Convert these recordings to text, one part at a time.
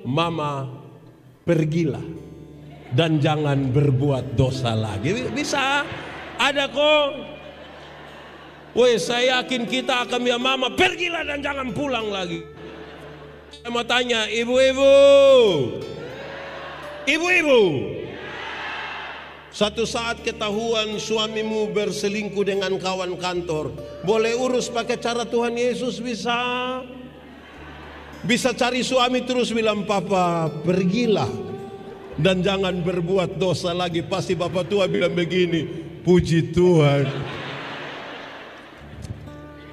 Mama, pergilah dan jangan berbuat dosa lagi. Bisa, ada kok. Woi, saya yakin kita akan bilang, Mama, pergilah dan jangan pulang lagi. Saya mau tanya, ibu-ibu, satu saat ketahuan suamimu berselingkuh dengan kawan kantor, boleh urus pakai cara Tuhan Yesus? Bisa. Bisa cari suami terus bilang, Papa, pergilah dan jangan berbuat dosa lagi. Pasti Bapak tua bilang begini, puji Tuhan.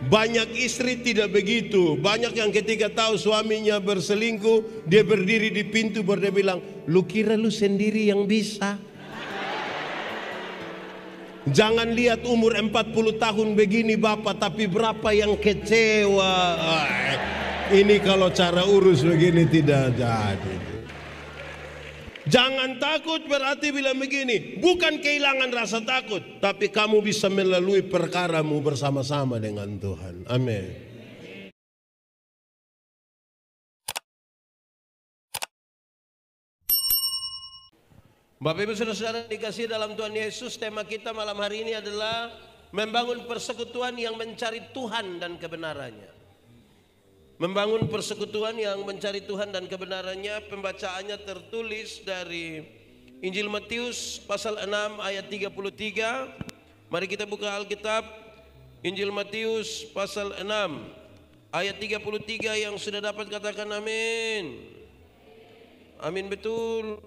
Banyak istri tidak begitu. Banyak yang ketika tahu suaminya berselingkuh, dia berdiri di pintu baru dia bilang, lu kira lu sendiri yang bisa? Jangan lihat umur 40 tahun begini Bapak, tapi berapa yang kecewa. Ini kalau cara urus begini tidak jadi. Jangan takut berarti bilang begini, bukan kehilangan rasa takut, tapi kamu bisa melalui perkaramu bersama-sama dengan Tuhan. Amin. Bapak Ibu Saudara-saudara dikasihi dalam Tuhan Yesus, tema kita malam hari ini adalah membangun persekutuan yang mencari Tuhan dan kebenarannya. Membangun persekutuan yang mencari Tuhan dan kebenarannya. Pembacaannya tertulis dari Injil Matius pasal 6 ayat 33. Mari kita buka Alkitab. Injil Matius pasal 6 ayat 33. Yang sudah dapat katakan amin. Amin betul.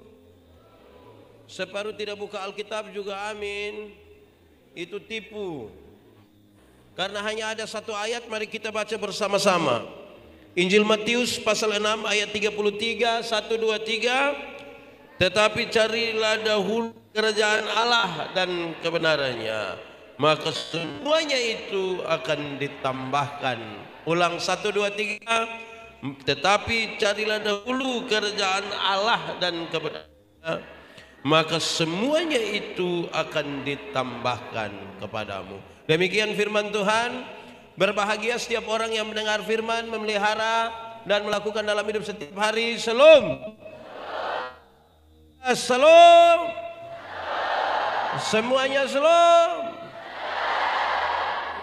Separuh tidak buka Alkitab juga amin. Itu tipu. Karena hanya ada satu ayat, mari kita baca bersama-sama. Injil Matius pasal 6 ayat 33, 1, 2, 3. Tetapi carilah dahulu kerajaan Allah dan kebenarannya, maka semuanya itu akan ditambahkan. Ulang 1, 2, 3. Tetapi carilah dahulu kerajaan Allah dan kebenarannya, maka semuanya itu akan ditambahkan kepadamu. Demikian firman Tuhan. Berbahagia setiap orang yang mendengar firman, memelihara dan melakukan dalam hidup setiap hari. Shalom. Shalom. Semuanya shalom.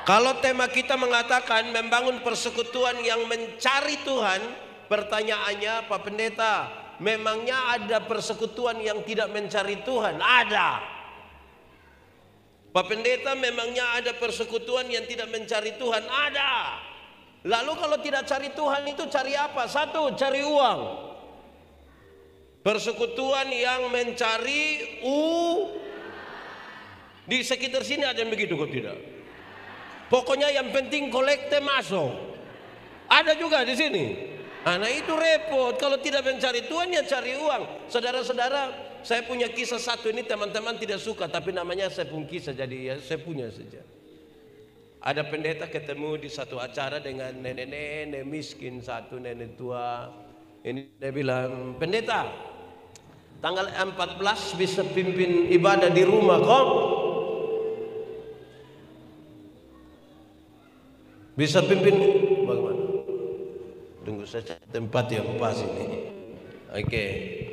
Kalau tema kita mengatakan membangun persekutuan yang mencari Tuhan, pertanyaannya Pak Pendeta, memangnya ada persekutuan yang tidak mencari Tuhan? Ada. Pak Pendeta, memangnya ada persekutuan yang tidak mencari Tuhan? Ada. Lalu kalau tidak cari Tuhan itu cari apa? Satu, cari uang. Persekutuan yang mencari di sekitar sini ada yang begitu kok tidak? Pokoknya yang penting kolekte masuk. Ada juga di sini. Nah itu repot. Kalau tidak mencari Tuhan ya cari uang. Saudara-saudara, saya punya kisah satu ini, teman-teman tidak suka, tapi namanya saya pun kisah, jadi ya saya punya saja. Ada pendeta ketemu di satu acara dengan nenek-nenek miskin satu, nenek tua. Ini dia bilang, pendeta, tanggal 14 bisa pimpin ibadah di rumah kok? Bisa pimpin bagaimana? Tunggu saja tempat yang pas ini. Oke,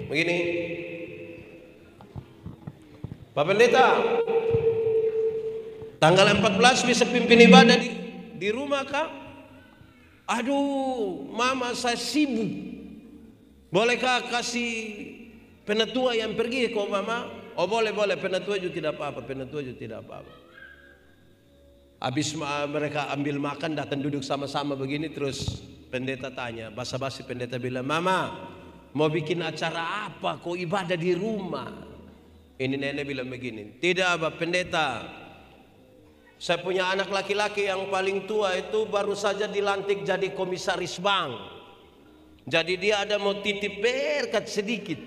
begini. Pak Pendeta, tanggal 14 bisa pimpin ibadah di rumah kah? Aduh, mama saya sibuk. Bolehkah kasih penatua yang pergi kok mama? Oh boleh, penatua juga tidak apa-apa, Habis mereka ambil makan, datang duduk sama-sama begini, terus pendeta tanya, basa-basi pendeta bilang, Mama, mau bikin acara apa? Kok ibadah di rumah? Ini nenek bilang begini, tidak Pak Pendeta, saya punya anak laki-laki yang paling tua itu baru saja dilantik jadi komisaris bank. Jadi dia ada mau titip berkat sedikit.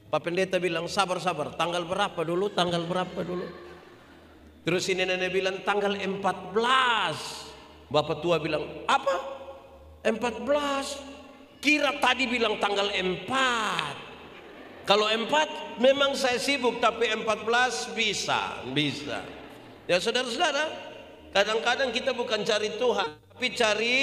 Pak Pendeta bilang sabar, tanggal berapa dulu? Terus ini nenek bilang tanggal 14. Bapak tua bilang apa? 14? Kira tadi bilang tanggal 4. Kalau 4 memang saya sibuk, tapi 14 bisa. Ya saudara-saudara, kadang-kadang kita bukan cari Tuhan, tapi cari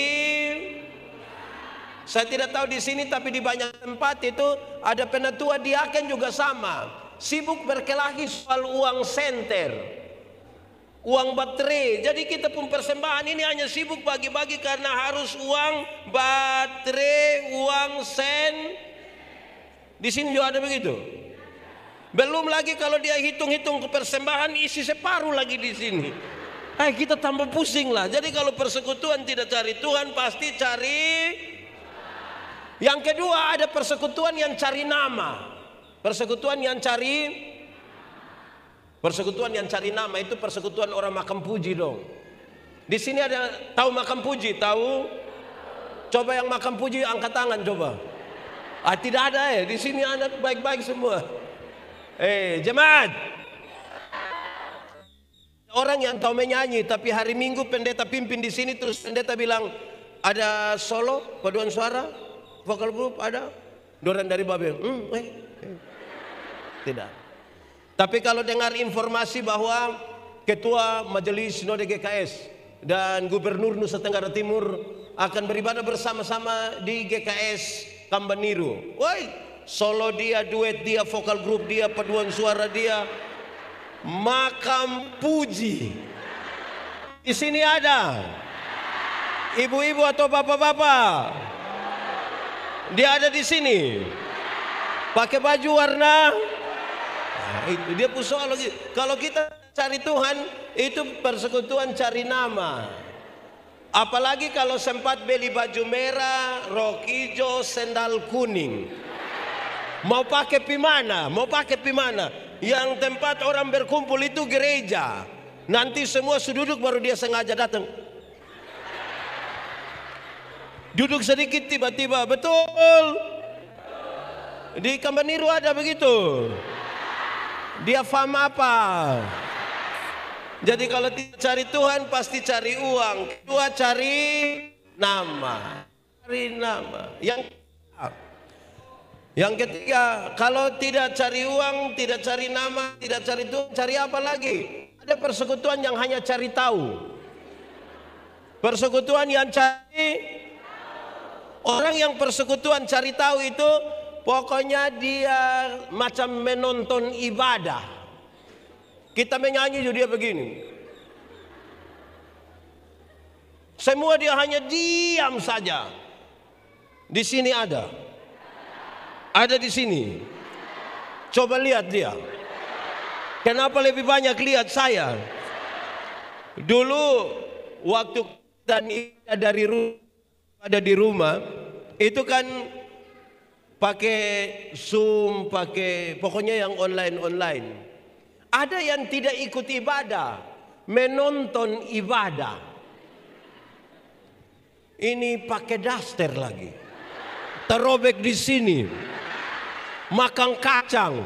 Saya tidak tahu di sini, tapi di banyak tempat itu ada penatua diaken juga sama. Sibuk berkelahi soal uang senter, uang baterai. Jadi kita pun persembahan ini hanya sibuk bagi-bagi karena harus uang baterai, uang sen. Di sini juga ada begitu. Belum lagi kalau dia hitung-hitung ke persembahan isi separuh lagi di sini. Kita tambah pusing lah. Jadi kalau persekutuan tidak cari Tuhan, pasti cari. Yang kedua, ada persekutuan yang cari nama. Persekutuan yang cari nama itu persekutuan orang makam puji dong. Di sini ada, tahu makam puji? Tahu? Coba yang makam puji angkat tangan coba. Tidak ada ya. Di sini anak baik-baik semua. Jemaat. Orang yang tahu menyanyi, tapi hari Minggu pendeta pimpin di sini, terus pendeta bilang ada solo, paduan suara, vokal group ada, doran dari Babel. Tidak. Tapi kalau dengar informasi bahwa Ketua Majelis Sinode GKS dan Gubernur Nusa Tenggara Timur akan beribadah bersama-sama di GKS Kambaniru. Solo dia, duet dia, vokal group dia, paduan suara dia, makam puji. Di sini ada ibu-ibu atau bapak-bapak. Dia ada di sini. Pakai baju warna. Itu dia soal lagi. Kalau kita cari Tuhan, itu persekutuan cari nama. Apalagi kalau sempat beli baju merah, rok hijau, sendal kuning. Mau pakai pimana? Yang tempat orang berkumpul itu gereja. Nanti semua sududuk baru dia sengaja datang. Duduk sedikit tiba-tiba, betul. Di Kambaniru ada begitu. Dia faham apa? Jadi kalau tidak cari Tuhan pasti cari uang. Kedua cari nama. Yang ketiga, kalau tidak cari uang, tidak cari nama, tidak cari Tuhan, cari apa lagi? Ada persekutuan yang hanya cari tahu. Persekutuan yang cari, orang yang persekutuan cari tahu itu pokoknya dia macam menonton ibadah. Kita menyanyi juga dia begini. Semua dia hanya diam saja. Di sini ada di sini. Coba lihat dia. Kenapa lebih banyak lihat saya? Dulu waktu dan dari ada di rumah itu kan pakai Zoom, pakai pokoknya yang online. Ada yang tidak ikut ibadah, menonton ibadah. Ini pakai daster lagi, terobek di sini, makan kacang.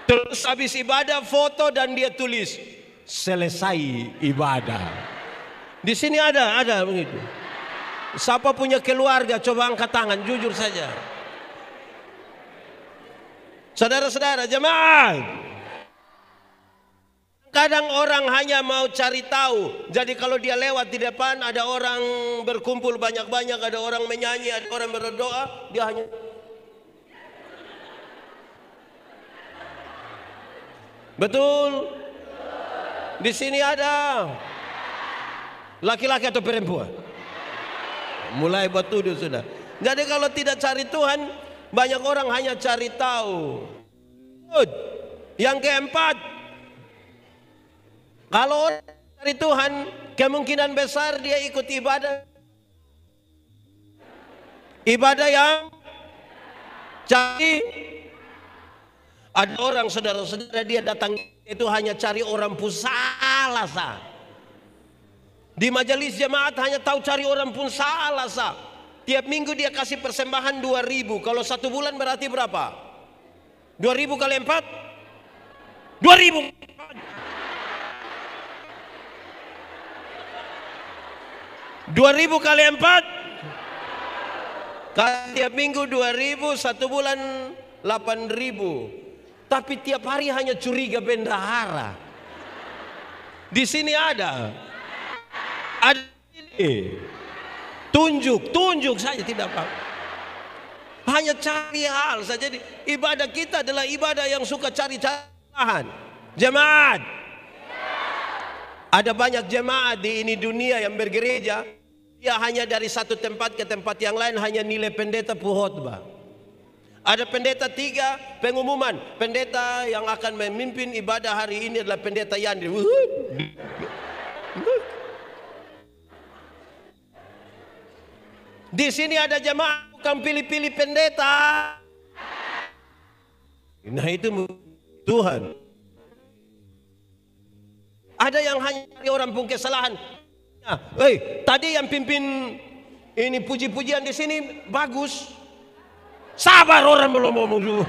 Terus habis ibadah foto dan dia tulis selesai ibadah. Di sini ada begitu. Siapa punya keluarga coba angkat tangan, jujur saja. Saudara-saudara jemaat. Kadang orang hanya mau cari tahu. Jadi kalau dia lewat di depan ada orang berkumpul banyak-banyak, ada orang menyanyi, ada orang berdoa, dia hanya betul. Di sini ada laki-laki atau perempuan. Mulai batu dia sudah. Jadi kalau tidak cari Tuhan, banyak orang hanya cari tahu. Yang keempat, kalau orang cari Tuhan, kemungkinan besar dia ikut ibadah. Ibadah yang cari. Ada orang saudara-saudara dia datang itu hanya cari orang pusala sah. Di majelis jemaat hanya tahu cari orang pun salah sah. Tiap minggu dia kasih persembahan 2.000. Kalau 1 bulan berarti berapa? 2.000 kali 4? 2.000. 2.000 kali 4. Tiap minggu 2.000, 1 bulan 8.000. Tapi tiap hari hanya curiga bendahara. Di sini ada ini. Tunjuk saja, tidak apa. Hanya cari hal saja. Jadi ibadah kita adalah ibadah yang suka cari kesalahan. Jemaat, ada banyak jemaat di ini dunia yang bergereja, dia hanya dari satu tempat ke tempat yang lain hanya nilai pendeta puhotbah. Ada pendeta 3 pengumuman, pendeta yang akan memimpin ibadah hari ini adalah pendeta Yandri. Di sini ada jemaat bukan pilih-pilih pendeta. Nah itu Tuhan. Ada yang hanya cari orang pun kesalahan. Tadi yang pimpin ini puji-pujian di sini bagus. Sabar, orang belum ngomong dulu.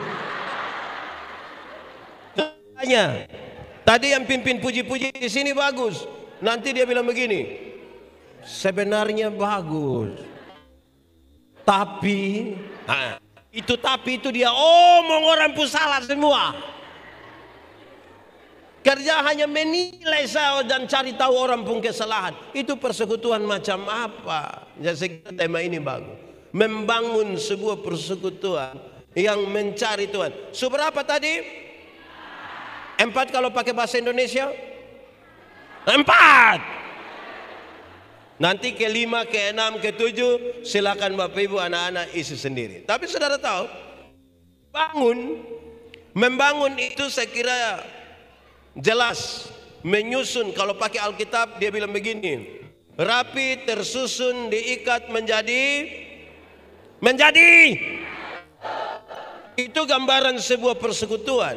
Tadi yang pimpin puji-puji di sini bagus. Nanti dia bilang begini, sebenarnya bagus. Tapi itu dia omong orang pun salah semua. Kerja hanya menilai saya dan cari tahu orang pun kesalahan. Itu persekutuan macam apa? Jadi tema ini bagus. Membangun sebuah persekutuan yang mencari Tuhan. Seberapa tadi? 4 kalau pakai bahasa Indonesia? 4. Nanti ke-5, ke-6, ke-7 silakan Bapak Ibu anak-anak isi sendiri. Tapi saudara tahu, membangun itu saya kira jelas, menyusun. Kalau pakai Alkitab dia bilang begini, rapi, tersusun, diikat menjadi itu gambaran sebuah persekutuan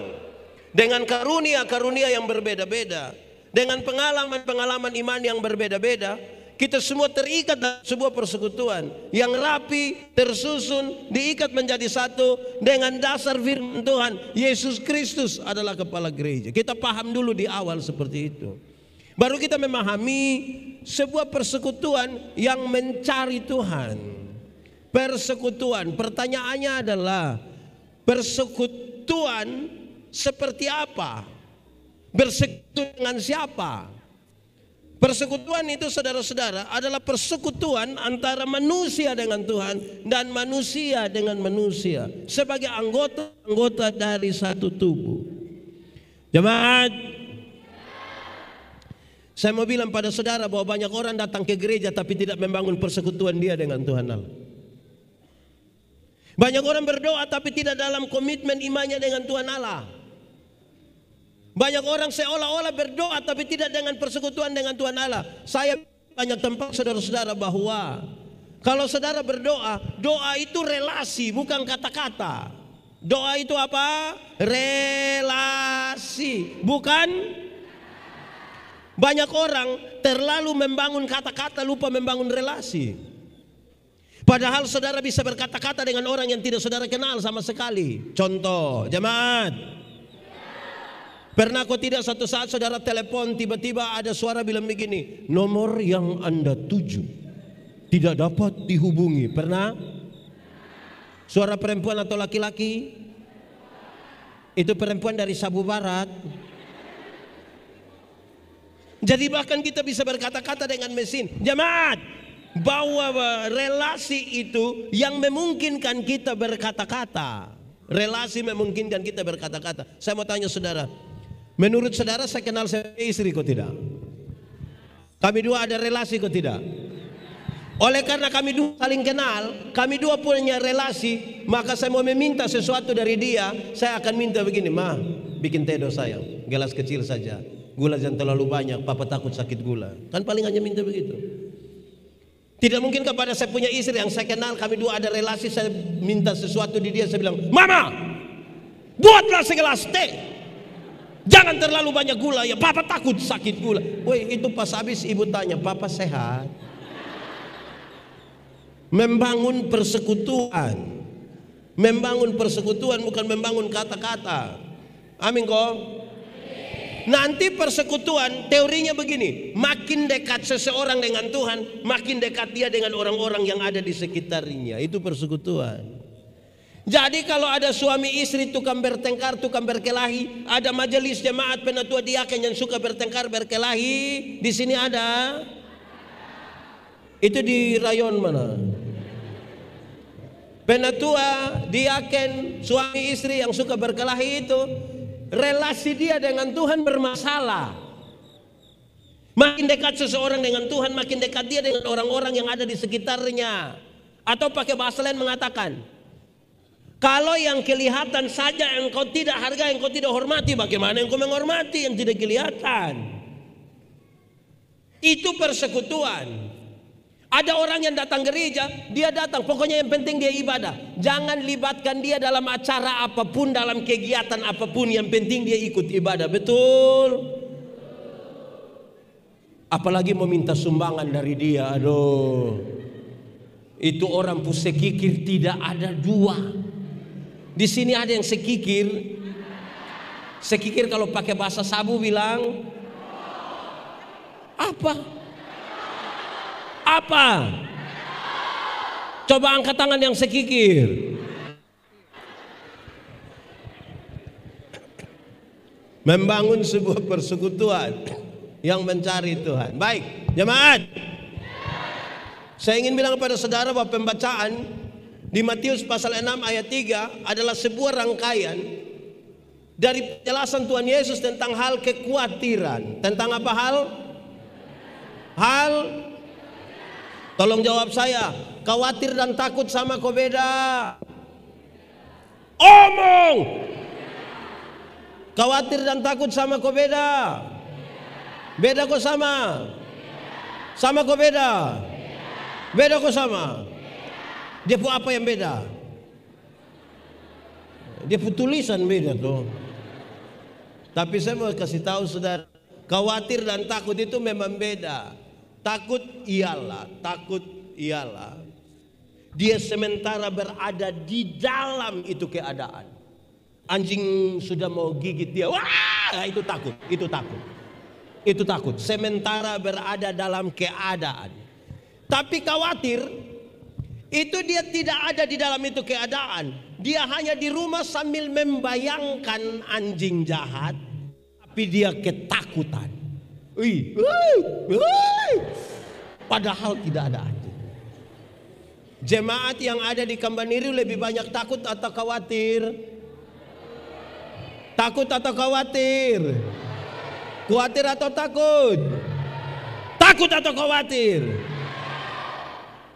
dengan karunia-karunia yang berbeda-beda, dengan pengalaman-pengalaman iman yang berbeda-beda. Kita semua terikat dalam sebuah persekutuan yang rapi, tersusun, diikat menjadi satu dengan dasar firman Tuhan. Yesus Kristus adalah kepala gereja. Kita paham dulu di awal seperti itu. Baru kita memahami sebuah persekutuan yang mencari Tuhan. Persekutuan, pertanyaannya adalah persekutuan seperti apa? Bersekutu dengan siapa? Persekutuan itu saudara-saudara adalah persekutuan antara manusia dengan Tuhan dan manusia dengan manusia sebagai anggota dari satu tubuh. Jemaat, saya mau bilang pada saudara bahwa banyak orang datang ke gereja tapi tidak membangun persekutuan dia dengan Tuhan Allah. Banyak orang berdoa tapi tidak dalam komitmen imannya dengan Tuhan Allah. Banyak orang seolah-olah berdoa tapi tidak dengan persekutuan dengan Tuhan Allah. Saya banyak tempat saudara-saudara bahwa kalau saudara berdoa, doa itu relasi bukan kata-kata. Doa itu apa? Relasi, bukan. Banyak orang terlalu membangun kata-kata lupa membangun relasi. Padahal saudara bisa berkata-kata dengan orang yang tidak saudara kenal sama sekali. Contoh, jemaat, pernah kok tidak satu saat saudara telepon tiba-tiba ada suara bilang begini, nomor yang Anda tuju tidak dapat dihubungi. Pernah? Suara perempuan atau laki-laki? Itu perempuan dari Sabu Barat. Jadi bahkan kita bisa berkata-kata dengan mesin. Jemaat, bahwa relasi itu yang memungkinkan kita berkata-kata. Relasi memungkinkan kita berkata-kata. Saya mau tanya saudara, menurut saudara saya kenal saya istri kok tidak? Kami dua ada relasi kok tidak? Oleh karena kami dua saling kenal, kami dua punya relasi, maka saya mau meminta sesuatu dari dia. Saya akan minta begini, ma, bikin teh sayang, gelas kecil saja, gula jangan terlalu banyak, papa takut sakit gula. Kan paling hanya minta begitu. Tidak mungkin kepada saya punya istri yang saya kenal, kami dua ada relasi, saya minta sesuatu di dia, saya bilang, mama, buatlah segelas teh, jangan terlalu banyak gula ya, papa takut sakit gula. Woi, itu pas habis ibu tanya, papa sehat? Membangun persekutuan, membangun persekutuan bukan membangun kata-kata. Amin kok. Nanti persekutuan teorinya begini, makin dekat seseorang dengan Tuhan, makin dekat dia dengan orang-orang yang ada di sekitarnya. Itu persekutuan. Jadi kalau ada suami istri tukang bertengkar, tukang berkelahi, ada majelis jemaat penatua diaken yang suka bertengkar berkelahi, di sini ada. Itu di rayon mana? Penatua, diaken, suami istri yang suka berkelahi itu, relasi dia dengan Tuhan bermasalah. Makin dekat seseorang dengan Tuhan, makin dekat dia dengan orang-orang yang ada di sekitarnya. Atau pakai bahasa lain mengatakan, kalau yang kelihatan saja engkau tidak hargai, engkau tidak hormati, bagaimana engkau menghormati yang tidak kelihatan? Itu persekutuan. Ada orang yang datang gereja, dia datang, pokoknya yang penting dia ibadah. Jangan libatkan dia dalam acara apapun, dalam kegiatan apapun, yang penting dia ikut ibadah. Betul? Apalagi mau minta sumbangan dari dia. Aduh, itu orang sekikir tidak ada dua. Di sini ada yang sekikir. Sekikir kalau pakai bahasa sabu bilang apa? Apa? Coba angkat tangan yang sekikir. Membangun sebuah persekutuan yang mencari Tuhan. Baik, jemaat. Saya ingin bilang kepada saudara bahwa pembacaan di Matius pasal 6 ayat 3 adalah sebuah rangkaian dari penjelasan Tuhan Yesus tentang hal kekhawatiran. Tentang apa hal? Tolong jawab saya, khawatir dan takut sama kau beda. Omong. Khawatir dan takut sama kau beda. Beda kau sama. Sama kau beda. Beda kau sama. Dia pun apa yang beda? Dia pun tulisan beda tuh. Tapi saya mau kasih tahu saudara, khawatir dan takut itu memang beda. Takut ialah dia sementara berada di dalam itu keadaan. Anjing sudah mau gigit dia, wah, itu takut. Itu takut. Sementara berada dalam keadaan. Tapi khawatir itu dia tidak ada di dalam itu keadaan. Dia hanya di rumah sambil membayangkan anjing jahat, tapi dia ketakutan. Padahal tidak ada anjing. Jemaat yang ada di Kambaniru lebih banyak takut atau khawatir? Takut atau khawatir? Khawatir atau takut? Takut atau khawatir?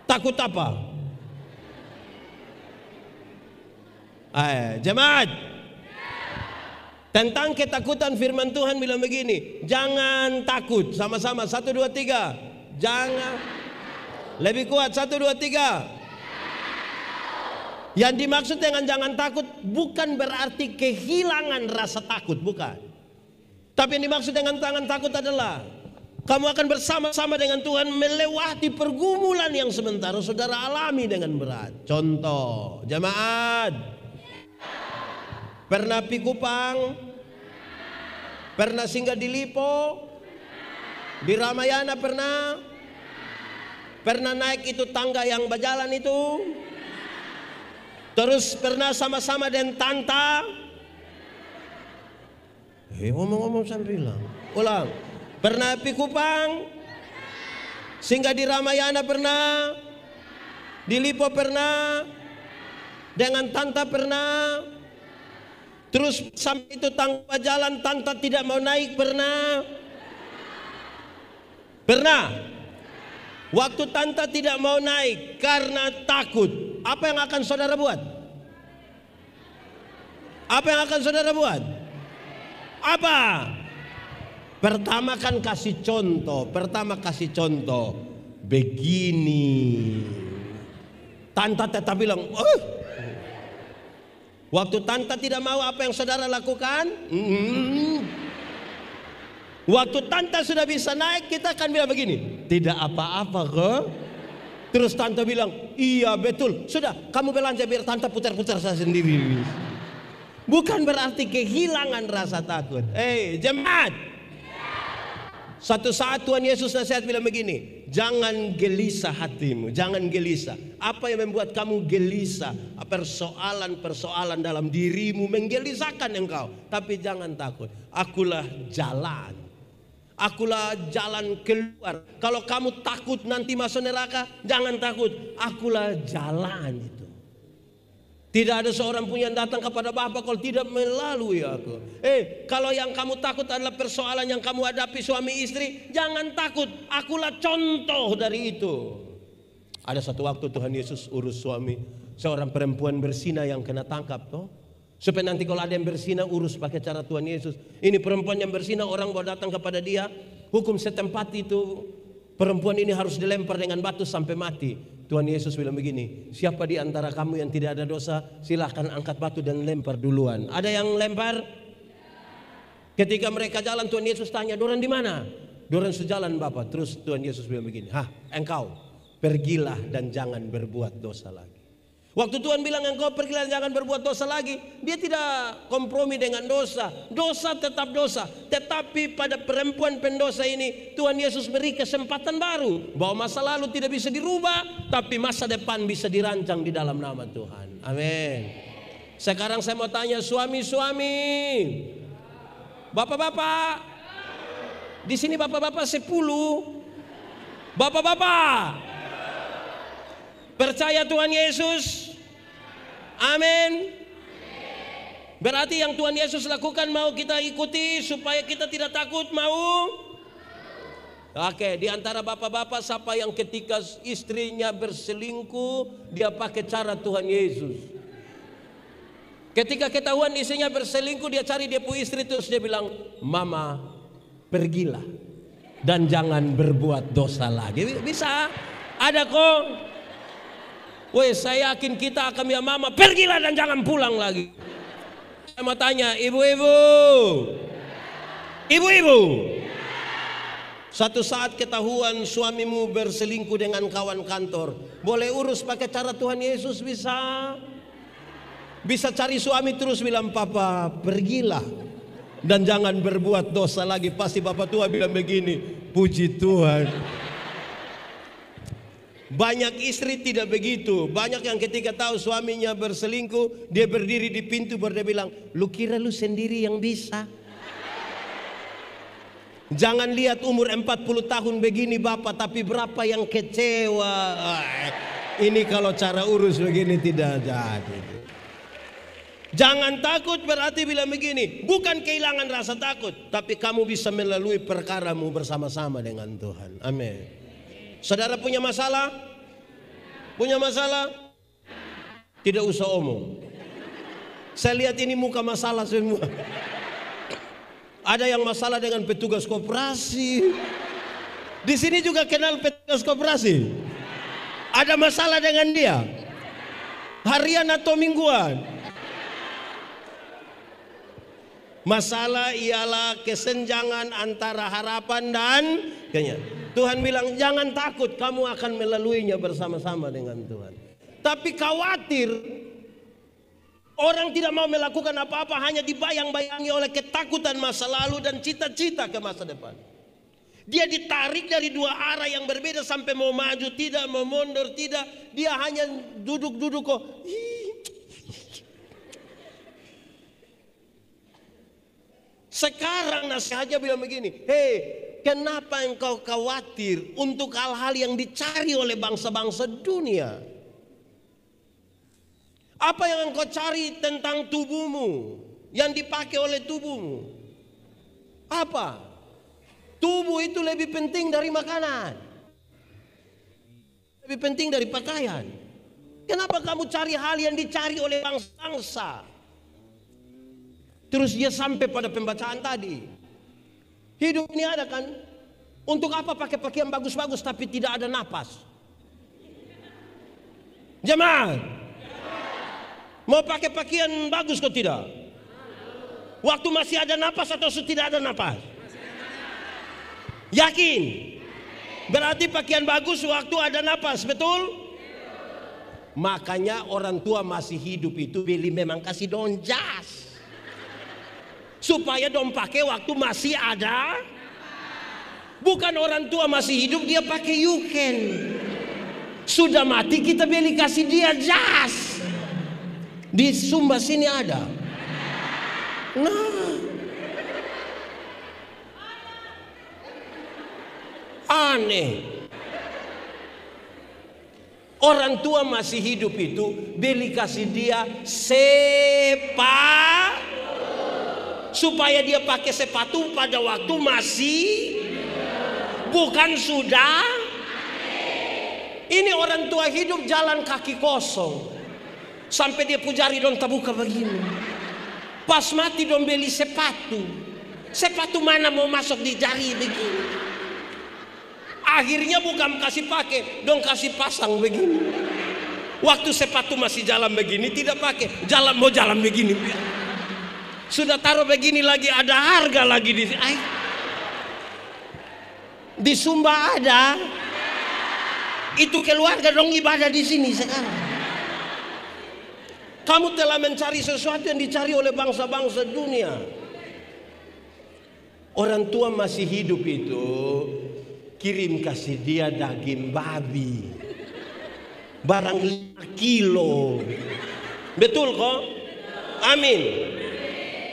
Takut apa? Jemaat, tentang ketakutan firman Tuhan bilang begini, jangan takut. Sama-sama, 1, 2, 3. Jangan. Lebih kuat, 1, 2, 3. Yang dimaksud dengan jangan takut bukan berarti kehilangan rasa takut, bukan. Tapi yang dimaksud dengan jangan takut adalah kamu akan bersama-sama dengan Tuhan melewati pergumulan yang sementara saudara alami dengan berat. Contoh, jemaat, pernah pi Kupang? Pernah singgah di Lipo? Di Ramayana pernah? Pernah naik itu tangga yang berjalan itu? Terus pernah sama-sama dengan Tanta? Ngomong-ngomong sambil bilang. Ulang. Pernah pi Kupang? Singgah di Ramayana pernah? Di Lipo pernah? Dengan Tanta pernah? Terus sampai itu tangga jalan Tanta tidak mau naik pernah? Pernah? Waktu Tanta tidak mau naik karena takut, apa yang akan saudara buat? Apa yang akan saudara buat? Apa? Pertama kan kasih contoh. Begini. Tanta tetap bilang, waktu Tanta tidak mau, apa yang saudara lakukan? Waktu Tanta sudah bisa naik, kita akan bilang begini, tidak apa-apa kok. Terus Tanta bilang, iya betul, sudah kamu belanja biar Tanta putar-putar saya sendiri. Bukan berarti kehilangan rasa takut. Jemaat, suatu saat Tuhan Yesus nasihat bilang begini, jangan gelisah hatimu, jangan gelisah. Apa yang membuat kamu gelisah? Persoalan-persoalan dalam dirimu menggelisahkan engkau. Tapi jangan takut, akulah jalan, Akulah jalan keluar. Kalau kamu takut nanti masuk neraka, jangan takut. Akulah jalan itu. Tidak ada seorang pun yang datang kepada Bapa kalau tidak melalui aku. Kalau yang kamu takut adalah persoalan yang kamu hadapi suami istri, jangan takut. Akulah contoh dari itu. Ada satu waktu Tuhan Yesus urus suami seorang perempuan berzina yang kena tangkap toh. Supaya nanti kalau ada yang berzina urus pakai cara Tuhan Yesus. Ini perempuan yang berzina, orang mau datang kepada dia, hukum setempat itu perempuan ini harus dilempar dengan batu sampai mati. Tuhan Yesus bilang begini, siapa di antara kamu yang tidak ada dosa, silahkan angkat batu dan lempar duluan. Ada yang lempar? Ketika mereka jalan, Tuhan Yesus tanya, "Doran di mana?" "Doran sejalan Bapak." Terus Tuhan Yesus bilang begini, engkau pergilah dan jangan berbuat dosa lagi." Waktu Tuhan bilang engkau pergilah dan jangan berbuat dosa lagi, dia tidak kompromi dengan dosa. Dosa tetap dosa. Tetapi pada perempuan pendosa ini Tuhan Yesus beri kesempatan baru, bahwa masa lalu tidak bisa dirubah, tapi masa depan bisa dirancang di dalam nama Tuhan. Amin. Sekarang saya mau tanya suami-suami, bapak-bapak, di sini bapak-bapak 10, bapak-bapak percaya Tuhan Yesus? Amin. Berarti yang Tuhan Yesus lakukan mau kita ikuti supaya kita tidak takut, mau? Oke, di antara bapak-bapak siapa yang ketika istrinya berselingkuh dia pakai cara Tuhan Yesus? Ketika ketahuan istrinya berselingkuh, dia cari dia punya istri terus dia bilang, "Mama, pergilah dan jangan berbuat dosa lagi." Bisa? Ada kok. Saya yakin kita akan bilang, "Mama, pergilah dan jangan pulang lagi." Saya mau tanya, ibu-ibu, satu saat ketahuan suamimu berselingkuh dengan kawan kantor, boleh urus pakai cara Tuhan Yesus? Bisa? Bisa cari suami terus bilang, "Papa, pergilah dan jangan berbuat dosa lagi." Pasti Bapak tua bilang begini, "Puji Tuhan." Banyak istri tidak begitu. Banyak yang ketika tahu suaminya berselingkuh, dia berdiri di pintu baru dia bilang, "Lu kira lu sendiri yang bisa? Jangan lihat umur 40 tahun begini Bapak, tapi berapa yang kecewa." Ini kalau cara urus begini tidak jadi. Jangan takut berarti bilang begini, bukan kehilangan rasa takut, tapi kamu bisa melalui perkaramu bersama-sama dengan Tuhan. Amin. Saudara punya masalah? Punya masalah? Tidak usah omong. Saya lihat ini muka masalah semua. Ada yang masalah dengan petugas koperasi. Di sini juga kenal petugas koperasi. Ada masalah dengan dia? Harian atau mingguan? Masalah ialah kesenjangan antara harapan dan kenyataan. Tuhan bilang jangan takut, kamu akan melaluinya bersama-sama dengan Tuhan. Tapi khawatir, orang tidak mau melakukan apa-apa, hanya dibayang-bayangi oleh ketakutan masa lalu dan cita-cita ke masa depan. Dia ditarik dari dua arah yang berbeda sampai mau maju tidak, mau mundur tidak. Dia hanya duduk-duduk kok. Sekarang nasihatnya bilang begini, kenapa engkau khawatir untuk hal-hal yang dicari oleh bangsa-bangsa dunia? Apa yang engkau cari tentang tubuhmu, yang dipakai oleh tubuhmu? Apa? Tubuh itu lebih penting dari makanan, lebih penting dari pakaian. Kenapa kamu cari hal yang dicari oleh bangsa-bangsa? Terus dia sampai pada pembacaan tadi. Hidup ini ada kan? Untuk apa pakai pakaian bagus-bagus tapi tidak ada napas? Jemaat, mau pakai pakaian bagus kok tidak? Waktu masih ada napas atau tidak ada napas? Yakin? Berarti pakaian bagus waktu ada napas, betul? Makanya orang tua masih hidup itu beli memang kasih daun jas, supaya dong pakai waktu masih ada. Bukan orang tua masih hidup dia pakai yuken, sudah mati kita beli kasih dia jas. Di Sumba sini ada. Nah, Aneh. Orang tua masih hidup itu beli kasih dia sepatu supaya dia pakai sepatu pada waktu masih, bukan sudah. Ini orang tua hidup jalan kaki kosong sampai dia pujari dong tabuka begini. Pas mati dong beli sepatu. Sepatu mana mau masuk di jari begini. Akhirnya bukan kasih pakai, dong kasih pasang begini. Waktu sepatu masih jalan begini tidak pakai, mau jalan begini. Sudah taruh begini lagi, ada harga lagi di Sumba ada. Itu keluarga dong ibadah di sini sekarang. Kamu telah mencari sesuatu yang dicari oleh bangsa-bangsa dunia. Orang tua masih hidup itu kirim kasih dia daging babi barang 5 kilo. Betul kok? Amin.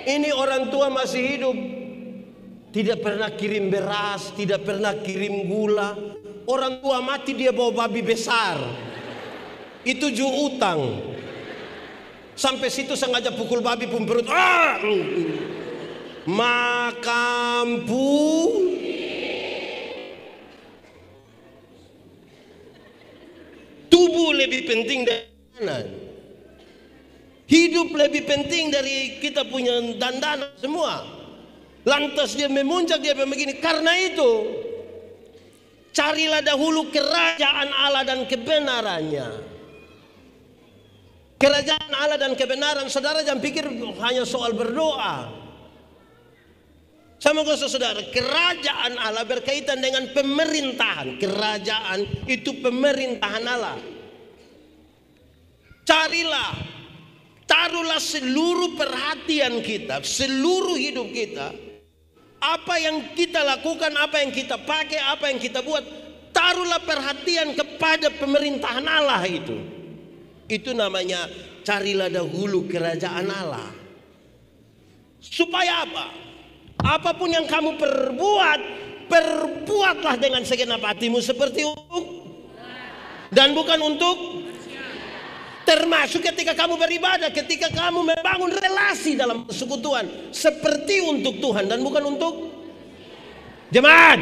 Ini orang tua masih hidup, tidak pernah kirim beras, tidak pernah kirim gula. Orang tua mati dia bawa babi besar, itu ju utang. Sampai situ sengaja pukul babi pun perut makampu. Tubuh lebih penting dari makanan. Hidup lebih penting dari kita punya dandanan semua. Lantas dia memuncak, dia begini. Karena itu carilah dahulu kerajaan Allah dan kebenarannya. Kerajaan Allah dan kebenaran. Saudara jangan pikir hanya soal berdoa. Sama kata saudara, kerajaan Allah berkaitan dengan pemerintahan. Kerajaan itu pemerintahan Allah. Carilah, taruhlah seluruh perhatian kita, seluruh hidup kita. Apa yang kita lakukan, apa yang kita pakai, apa yang kita buat, taruhlah perhatian kepada pemerintahan Allah itu. Itu namanya carilah dahulu kerajaan Allah. Supaya apa? Apapun yang kamu perbuat, perbuatlah dengan segenap hatimu seperti untuk dan bukan untuk. Termasuk ketika kamu beribadah, ketika kamu membangun relasi dalam persekutuan, seperti untuk Tuhan dan bukan untuk jemaat.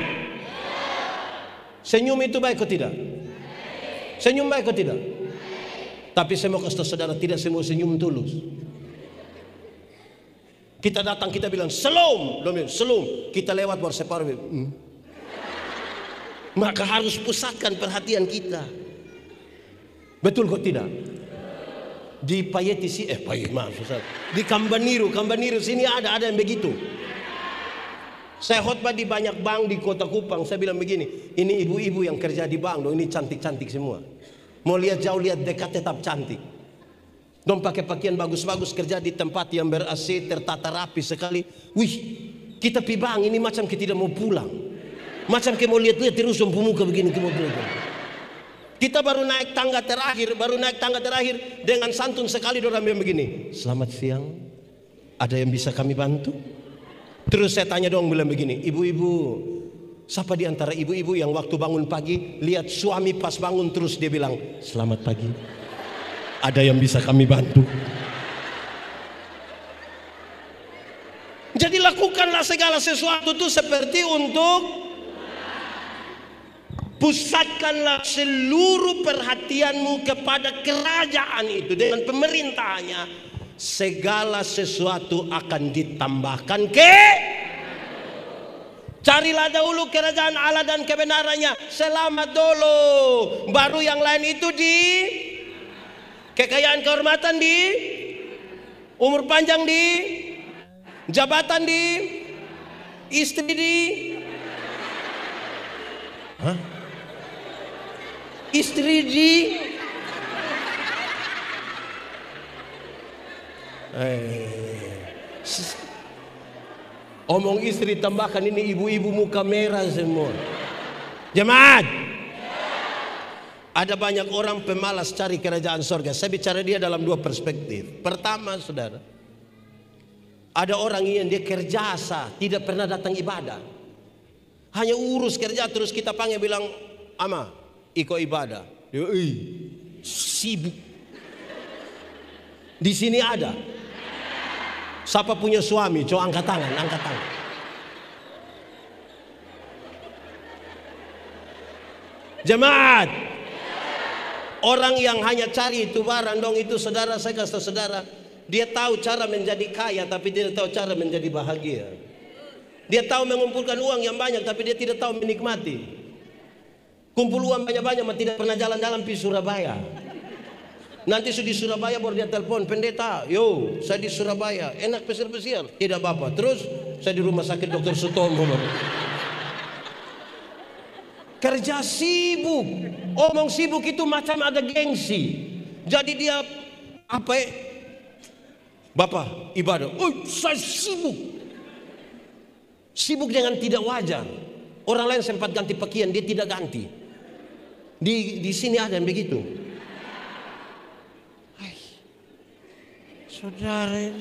Senyum itu baik atau tidak? Senyum baik atau tidak? Tapi saya mau kasih saudara, tidak semua senyum tulus. Kita datang, kita bilang selom, selom. Kita lewat baru separuh. Maka harus pusatkan perhatian kita. Betul kok tidak? Di Payeti di Kambaniru sini ada yang begitu. Saya khotbah di banyak bank di Kota Kupang. Saya bilang begini, ini ibu-ibu yang kerja di bank, ini cantik-cantik semua. Mau lihat jauh, lihat dekat, tetap cantik. Dong pakai pakaian bagus-bagus, kerja di tempat yang ber-AC, tertata rapi sekali. Wih, kita pi bank ini macam kita tidak mau pulang. Macam kita mau lihat-lihat terus pemuka begini, kita mau pulang. Kita baru naik tangga terakhir dengan santun sekali orang bilang begini, selamat siang, ada yang bisa kami bantu? Terus saya tanya dong, bilang begini, ibu-ibu, siapa di antara ibu-ibu yang waktu bangun pagi lihat suami pas bangun terus dia bilang selamat pagi, ada yang bisa kami bantu? Jadi lakukanlah segala sesuatu itu seperti untuk. Pusatkanlah seluruh perhatianmu kepada kerajaan itu dengan pemerintahannya. Segala sesuatu akan ditambahkan Carilah dahulu kerajaan Allah dan kebenarannya. Selamat dulu. Baru yang lain itu di kekayaan, kehormatan di, umur panjang di, jabatan di, istri di, istri di, omong istri tambahkan ini ibu-ibu muka merah semua. Jemaat, ada banyak orang pemalas cari kerajaan sorga. Saya bicara dia dalam dua perspektif. Pertama, saudara, ada orang yang dia kerjasa, tidak pernah datang ibadah. Hanya urus kerja terus kita panggil bilang, "Ama, iko ibadah." Dia, sibuk. Di sini ada. Siapa punya suami? Coba angkat tangan, angkat tangan. Jemaat, orang yang hanya cari itu barang dong itu saudara, saya kasih saudara, dia tahu cara menjadi kaya tapi tidak tahu cara menjadi bahagia. Dia tahu mengumpulkan uang yang banyak tapi dia tidak tahu menikmati. Kumpul uang banyak-banyak tapi tidak pernah jalan-jalan di Surabaya. Nanti sudah di Surabaya baru dia telepon, "Pendeta, yo saya di Surabaya, enak pesir-pesir." Tidak apa-apa. Terus saya di rumah sakit Dr. Sutomo. Kerja sibuk. Omong sibuk itu macam ada gengsi. Jadi dia apa? Bapak ibadah. Oh, saya sibuk. Sibuk dengan tidak wajar. Orang lain sempat ganti pakaian, dia tidak ganti. Di sini ada yang begitu. Hai, saudara,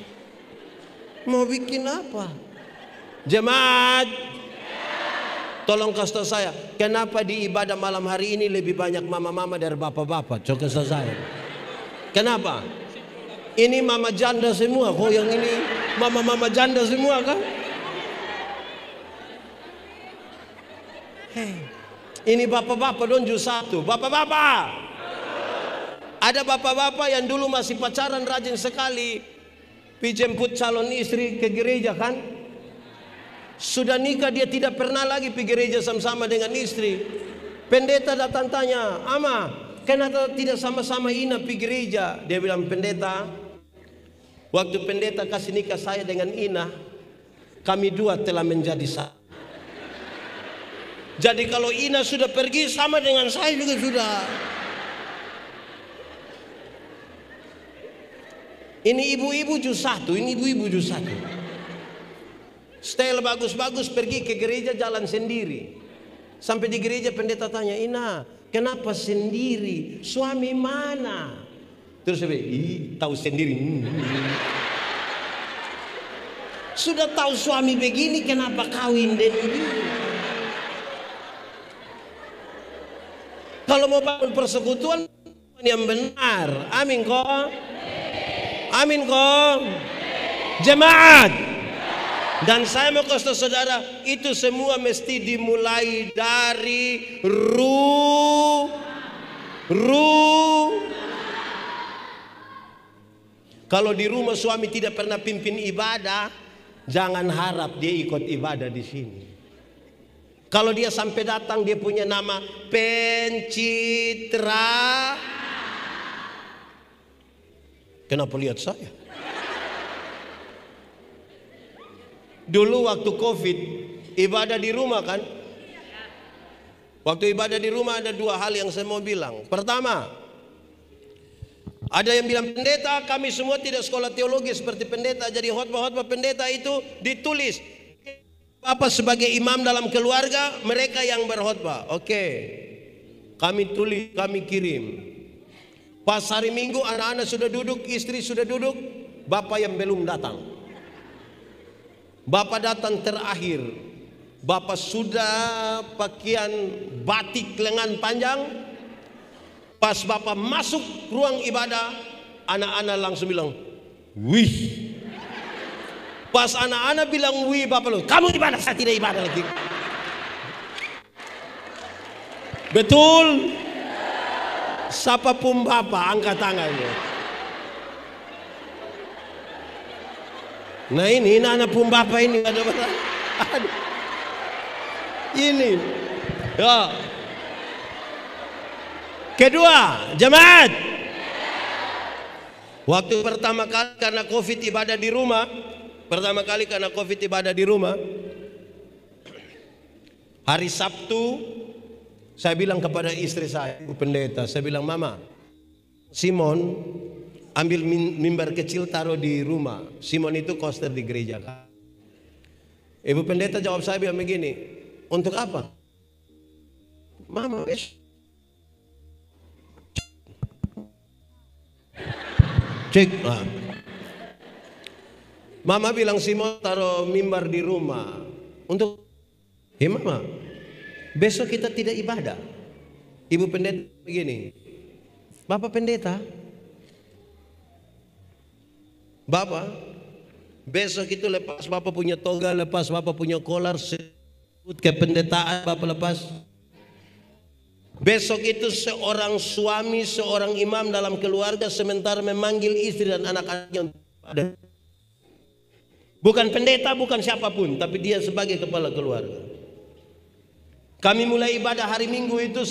mau bikin apa? Jemaat, tolong kasih tahu saya, kenapa di ibadah malam hari ini lebih banyak mama-mama dari bapak-bapak? Coba kasih tahu saya. Kenapa? Ini mama janda semua, kok yang ini mama-mama janda semua kan? Ini bapak-bapak dong satu. Bapak-bapak, ada bapak-bapak yang dulu masih pacaran rajin sekali jemput calon istri ke gereja kan. Sudah nikah dia tidak pernah lagi pergi gereja sama-sama dengan istri. Pendeta datang tanya, "Ama, kenapa tidak sama-sama Ina pergi gereja?" Dia bilang, "Pendeta, waktu pendeta kasih nikah saya dengan Ina, kami dua telah menjadi satu. Jadi kalau Ina sudah pergi sama dengan saya juga sudah." Ini ibu-ibu jus satu, ini ibu-ibu jus satu. Style bagus-bagus pergi ke gereja jalan sendiri. Sampai di gereja pendeta tanya, "Ina, kenapa sendiri? Suami mana?" Terus saya bilang, tahu sendiri. Sudah tahu suami begini, kenapa kawin dengan dia? Kalau mau bangun persekutuan yang benar, amin kok, amin kok, jemaat. Dan saya mau kasih saudara, itu semua mesti dimulai dari Kalau di rumah suami tidak pernah pimpin ibadah, jangan harap dia ikut ibadah di sini. Kalau dia sampai datang dia punya nama pencitra. Kenapa lihat saya? Dulu waktu COVID ibadah di rumah kan? Waktu ibadah di rumah ada dua hal yang saya mau bilang. Pertama, ada yang bilang, "Pendeta, kami semua tidak sekolah teologi seperti pendeta, jadi khotbah-khotbah pendeta itu ditulis. Bapak sebagai imam dalam keluarga, mereka yang berkhotbah." Oke, kami tulis, kami kirim. Pas hari Minggu anak-anak sudah duduk, istri sudah duduk, bapak yang belum datang. Bapak datang terakhir. Bapak sudah pakaian batik lengan panjang. Pas bapak masuk ruang ibadah, anak-anak langsung bilang, "Wih." Pas anak-anak bilang wih, bapak lu, "Kamu ibadah, saya tidak ibadah lagi." Betul? Siapapun bapak angkat tangannya. Nah ini anak pun bapak ini ada. Ini. Ya. Kedua, jemaat. Waktu pertama kali karena COVID ibadah di rumah. Hari Sabtu saya bilang kepada istri saya, Ibu Pendeta, saya bilang, "Mama, Simon ambil mimbar kecil taruh di rumah." Simon itu koster di gereja. Ibu Pendeta jawab saya bilang begini, "Untuk apa?" "Mama, cek." Mama bilang, "Simon taruh mimbar di rumah." "Untuk Mama, besok kita tidak ibadah. Ibu pendeta begini, Bapak pendeta, Bapak, besok itu lepas Bapak punya toga, lepas Bapak punya kolar, sebut kependetaan Bapak lepas. Besok itu seorang suami, seorang imam dalam keluarga sementara memanggil istri dan anak-anaknya untuk ibadah. Bukan pendeta, bukan siapapun, tapi dia sebagai kepala keluarga. Kami mulai ibadah hari Minggu itu,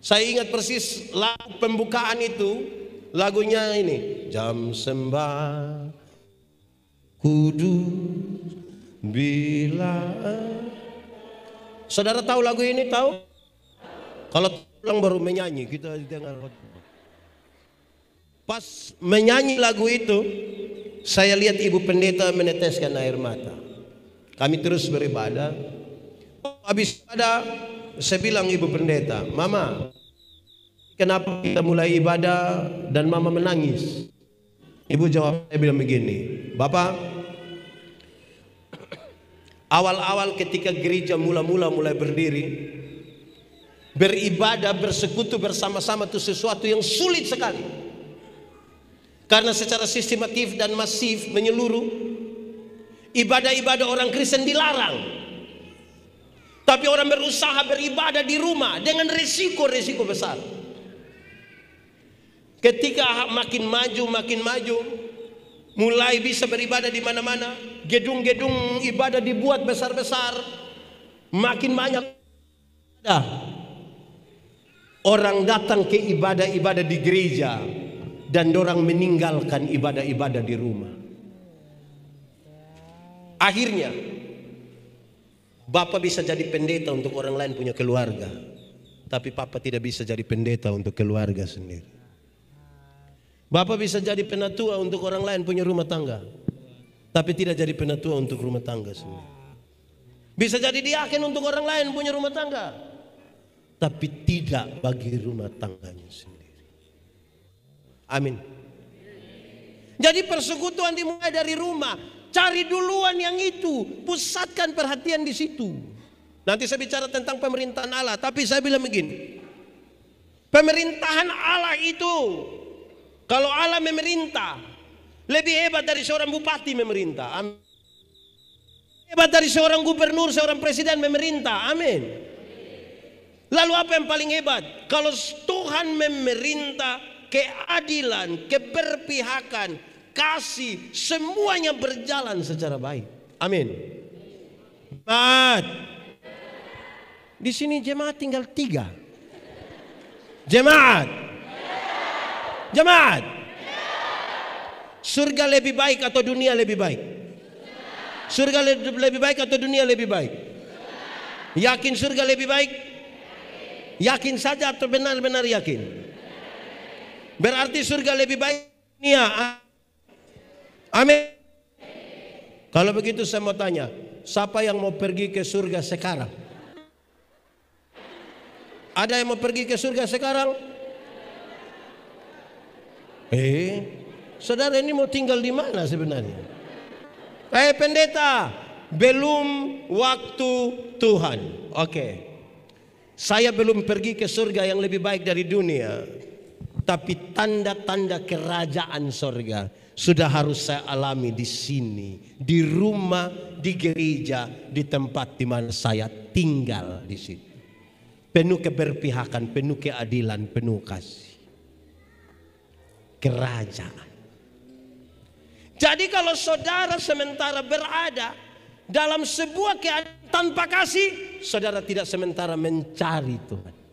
saya ingat persis lagu pembukaan itu, lagunya ini, jam sembah kudus bila. Saudara tahu lagu ini, tahu? Kalau pulang baru menyanyi, kita dengar. Pas menyanyi lagu itu, saya lihat ibu pendeta meneteskan air mata. Kami terus beribadah. Habis ada, saya bilang ibu pendeta, Mama, kenapa kita mulai ibadah dan Mama menangis? Ibu jawab, saya bilang begini, Bapak, awal-awal ketika gereja mulai berdiri, beribadah, bersekutu bersama-sama itu sesuatu yang sulit sekali. Karena secara sistematif dan masif menyeluruh, ibadah-ibadah orang Kristen dilarang. Tapi orang berusaha beribadah di rumah dengan resiko-resiko besar. Ketika makin maju, mulai bisa beribadah di mana-mana, gedung-gedung ibadah dibuat besar-besar, makin banyak orang datang ke ibadah-ibadah di gereja dan orang meninggalkan ibadah-ibadah di rumah. Akhirnya Bapak bisa jadi pendeta untuk orang lain punya keluarga, tapi Papa tidak bisa jadi pendeta untuk keluarga sendiri. Bapak bisa jadi penatua untuk orang lain punya rumah tangga, tapi tidak jadi penatua untuk rumah tangga sendiri. Bisa jadi diaken untuk orang lain punya rumah tangga, tapi tidak bagi rumah tangganya sendiri. Amin. Jadi persekutuan dimulai dari rumah. Cari duluan yang itu, pusatkan perhatian di situ. Nanti saya bicara tentang pemerintahan Allah, tapi saya bilang begini, pemerintahan Allah itu, kalau Allah memerintah, lebih hebat dari seorang bupati memerintah. Amin. Hebat dari seorang gubernur, seorang presiden memerintah. Amin. Lalu apa yang paling hebat? Kalau Tuhan memerintah, keadilan, keberpihakan, kasih, semuanya berjalan secara baik. Amin. Jemaat, di sini jemaat tinggal 3. Jemaat, surga lebih baik atau dunia lebih baik? Surga lebih baik atau dunia lebih baik? Yakin surga lebih baik? Yakin saja atau benar-benar yakin? Berarti surga lebih baik dunia. Amin. Kalau begitu saya mau tanya, siapa yang mau pergi ke surga sekarang? Ada yang mau pergi ke surga sekarang? Saudara ini mau tinggal di mana sebenarnya? Pendeta, belum waktu Tuhan. Oke. Saya belum pergi ke surga yang lebih baik dari dunia, tapi tanda-tanda kerajaan surga sudah harus saya alami di sini, di rumah, di gereja, di tempat di mana saya tinggal di situ. Penuh keberpihakan, penuh keadilan, penuh kasih. Kerajaan. Jadi kalau saudara sementara berada dalam sebuah keadaan tanpa kasih, saudara tidak sementara mencari Tuhan.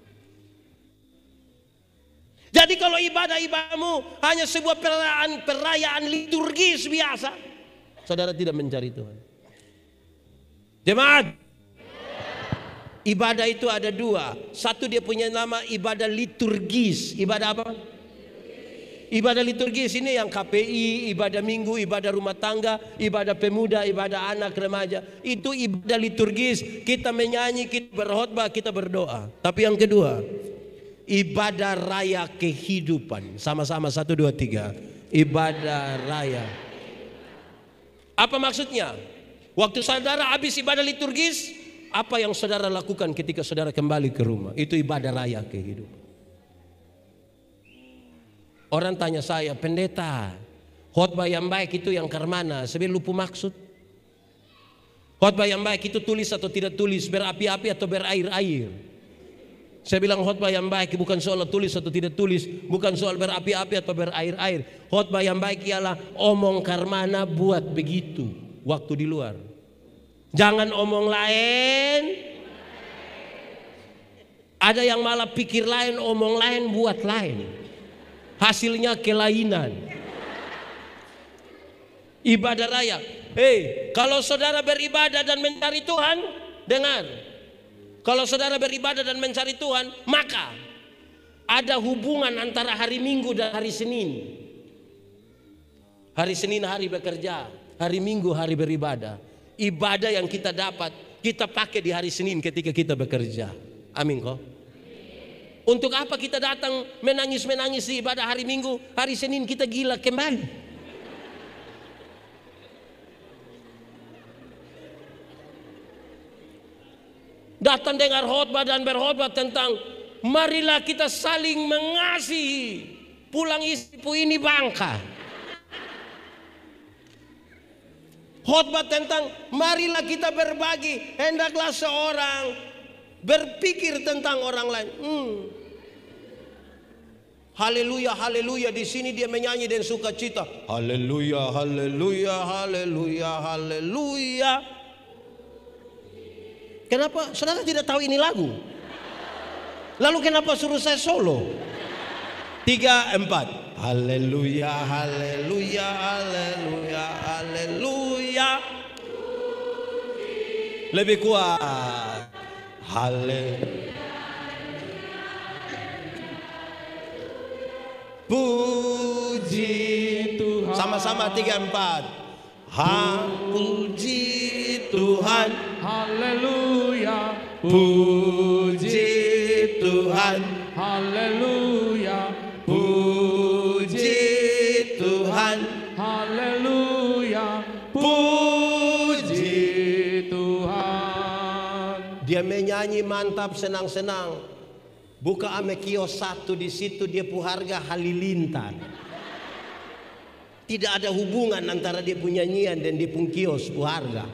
Jadi kalau ibadah-ibadahmu hanya sebuah perayaan liturgis biasa, saudara tidak mencari Tuhan. Jemaat, ibadah itu ada 2. Satu dia punya nama ibadah liturgis. Ibadah apa? Ibadah liturgis ini yang KPI, ibadah minggu, ibadah rumah tangga, ibadah pemuda, ibadah anak remaja. Itu ibadah liturgis. Kita menyanyi, kita berkhotbah, kita berdoa. Tapi yang kedua, ibadah raya kehidupan. Sama-sama 1, 2, 3. Ibadah raya. Apa maksudnya? Waktu saudara habis ibadah liturgis, apa yang saudara lakukan ketika saudara kembali ke rumah? Itu ibadah raya kehidupan. Orang tanya saya, pendeta, khotbah yang baik itu yang karmana? Saya lupa maksud. Khotbah yang baik itu tulis atau tidak tulis, berapi-api atau berair-air. Saya bilang khotbah yang baik bukan soal tulis atau tidak tulis, bukan soal berapi-api atau berair-air. Khotbah yang baik ialah omong karmana buat begitu waktu di luar. Jangan omong lain. Ada yang malah pikir lain, omong lain, buat lain. Hasilnya kelainan. Ibadah raya. Kalau saudara beribadah dan mencari Tuhan, dengar. Kalau saudara beribadah dan mencari Tuhan, maka ada hubungan antara hari Minggu dan hari Senin. Hari Senin hari bekerja, hari Minggu hari beribadah. Ibadah yang kita dapat, kita pakai di hari Senin ketika kita bekerja. Amin kok. Untuk apa kita datang menangis-menangis di ibadah hari Minggu, hari Senin kita gila kembali. Datang dengar khotbah dan berkhotbah tentang marilah kita saling mengasihi. Pulang istriku ini bangka. Khotbah tentang marilah kita berbagi. Hendaklah seorang berpikir tentang orang lain. Haleluya, haleluya. Di sini dia menyanyi dan sukacita. Haleluya, haleluya, haleluya, haleluya. Kenapa saudara tidak tahu ini lagu? Lalu kenapa suruh saya solo? 3, 4. Haleluya, haleluya, haleluya, haleluya. Lebih kuat. Haleluya. Puji Tuhan. Sama-sama 3, 4. Puji Tuhan. Haleluya. Puji Tuhan. Haleluya. Puji Tuhan. Haleluya. Puji Tuhan. Dia menyanyi mantap, senang-senang. Buka ame kios 1 di situ, dia pu harga halilintar. Tidak ada hubungan antara dia punya nyanyian dan dia pun kios pu harga.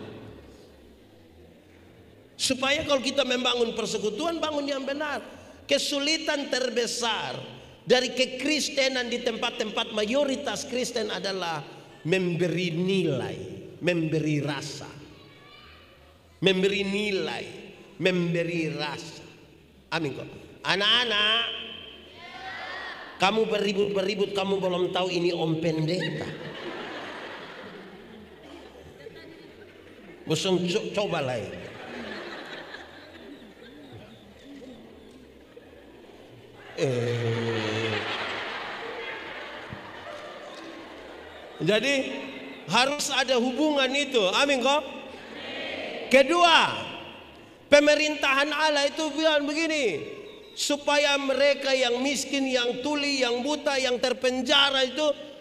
Supaya kalau kita membangun persekutuan, bangun yang benar. Kesulitan terbesar dari kekristenan di tempat-tempat mayoritas Kristen adalah memberi nilai, memberi rasa. Memberi nilai, memberi rasa. Amin kok. Anak-anak, kamu beribut-beribut, kamu belum tahu ini Om Pendeta. Bosan coba lain. Jadi harus ada hubungan itu. Amin kok. Kedua, pemerintahan Allah itu bilang begini, supaya mereka yang miskin, yang tuli, yang buta, yang terpenjara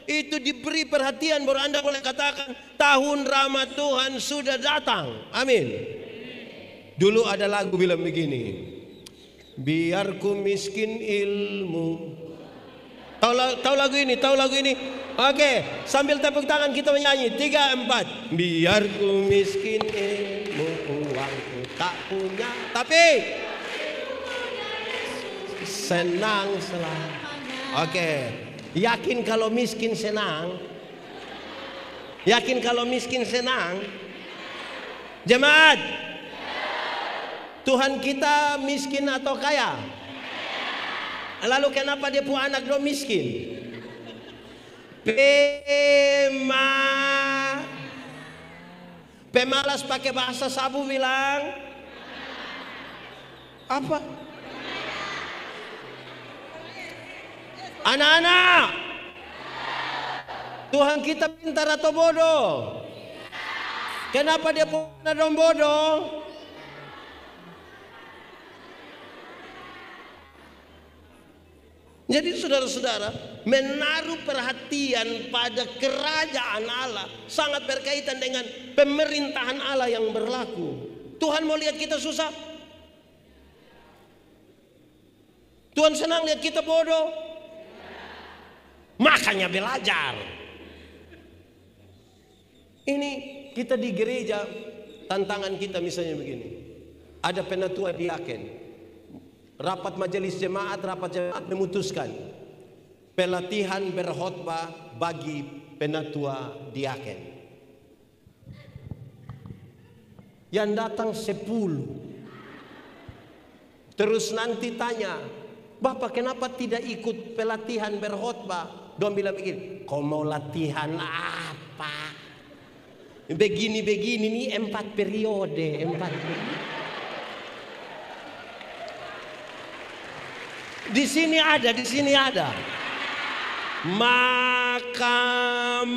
itu diberi perhatian. Baru Anda boleh katakan tahun rahmat Tuhan sudah datang. Amin. Dulu ada lagu bilang begini, biar ku miskin ilmu. Tahu lagu ini? Tahu lagu ini? Oke, sambil tepuk tangan kita menyanyi 3, 4. Biar ku miskin ilmu, uangku tak punya, tapi senang selalu. Oke, yakin kalau miskin senang? Yakin kalau miskin senang? Jemaat, Tuhan kita miskin atau kaya? Lalu kenapa dia punya anak do miskin? Pemalas pakai bahasa sabu bilang apa? Anak-anak, Tuhan kita pintar atau bodoh? Kenapa dia punya dong bodoh? Jadi saudara-saudara, menaruh perhatian pada kerajaan Allah sangat berkaitan dengan pemerintahan Allah yang berlaku. Tuhan mau lihat kita susah? Tuhan senang lihat kita bodoh? Makanya belajar. Ini kita di gereja, tantangan kita misalnya begini. Ada penatua diaken. Rapat majelis jemaat memutuskan pelatihan berkhotbah bagi penatua diaken. Yang datang 10. Terus nanti tanya, Bapak kenapa tidak ikut pelatihan berkhotbah? Dong bilang begini, kau mau latihan apa? Begini-begini nih 4 periode, 4 periode. Di sini ada. Makam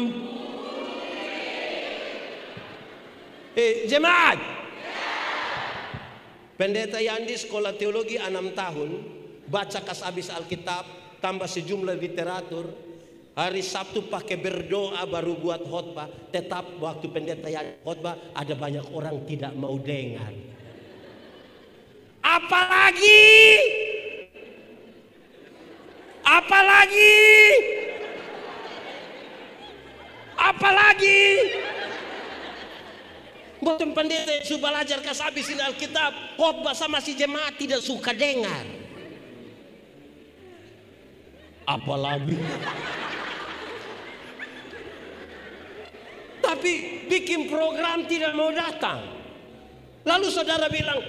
jemaat. Pendeta Yandi sekolah teologi 6 tahun, baca kas habis Alkitab, tambah sejumlah literatur. Hari Sabtu pakai berdoa baru buat khotbah. Tetap waktu pendeta Yandi khotbah ada banyak orang tidak mau dengar. Apalagi bukan pendeta yang sudah belajar kas habisin Alkitab, khotbah sama si jemaat tidak suka dengar. Apalagi tapi bikin program tidak mau datang. Lalu saudara bilang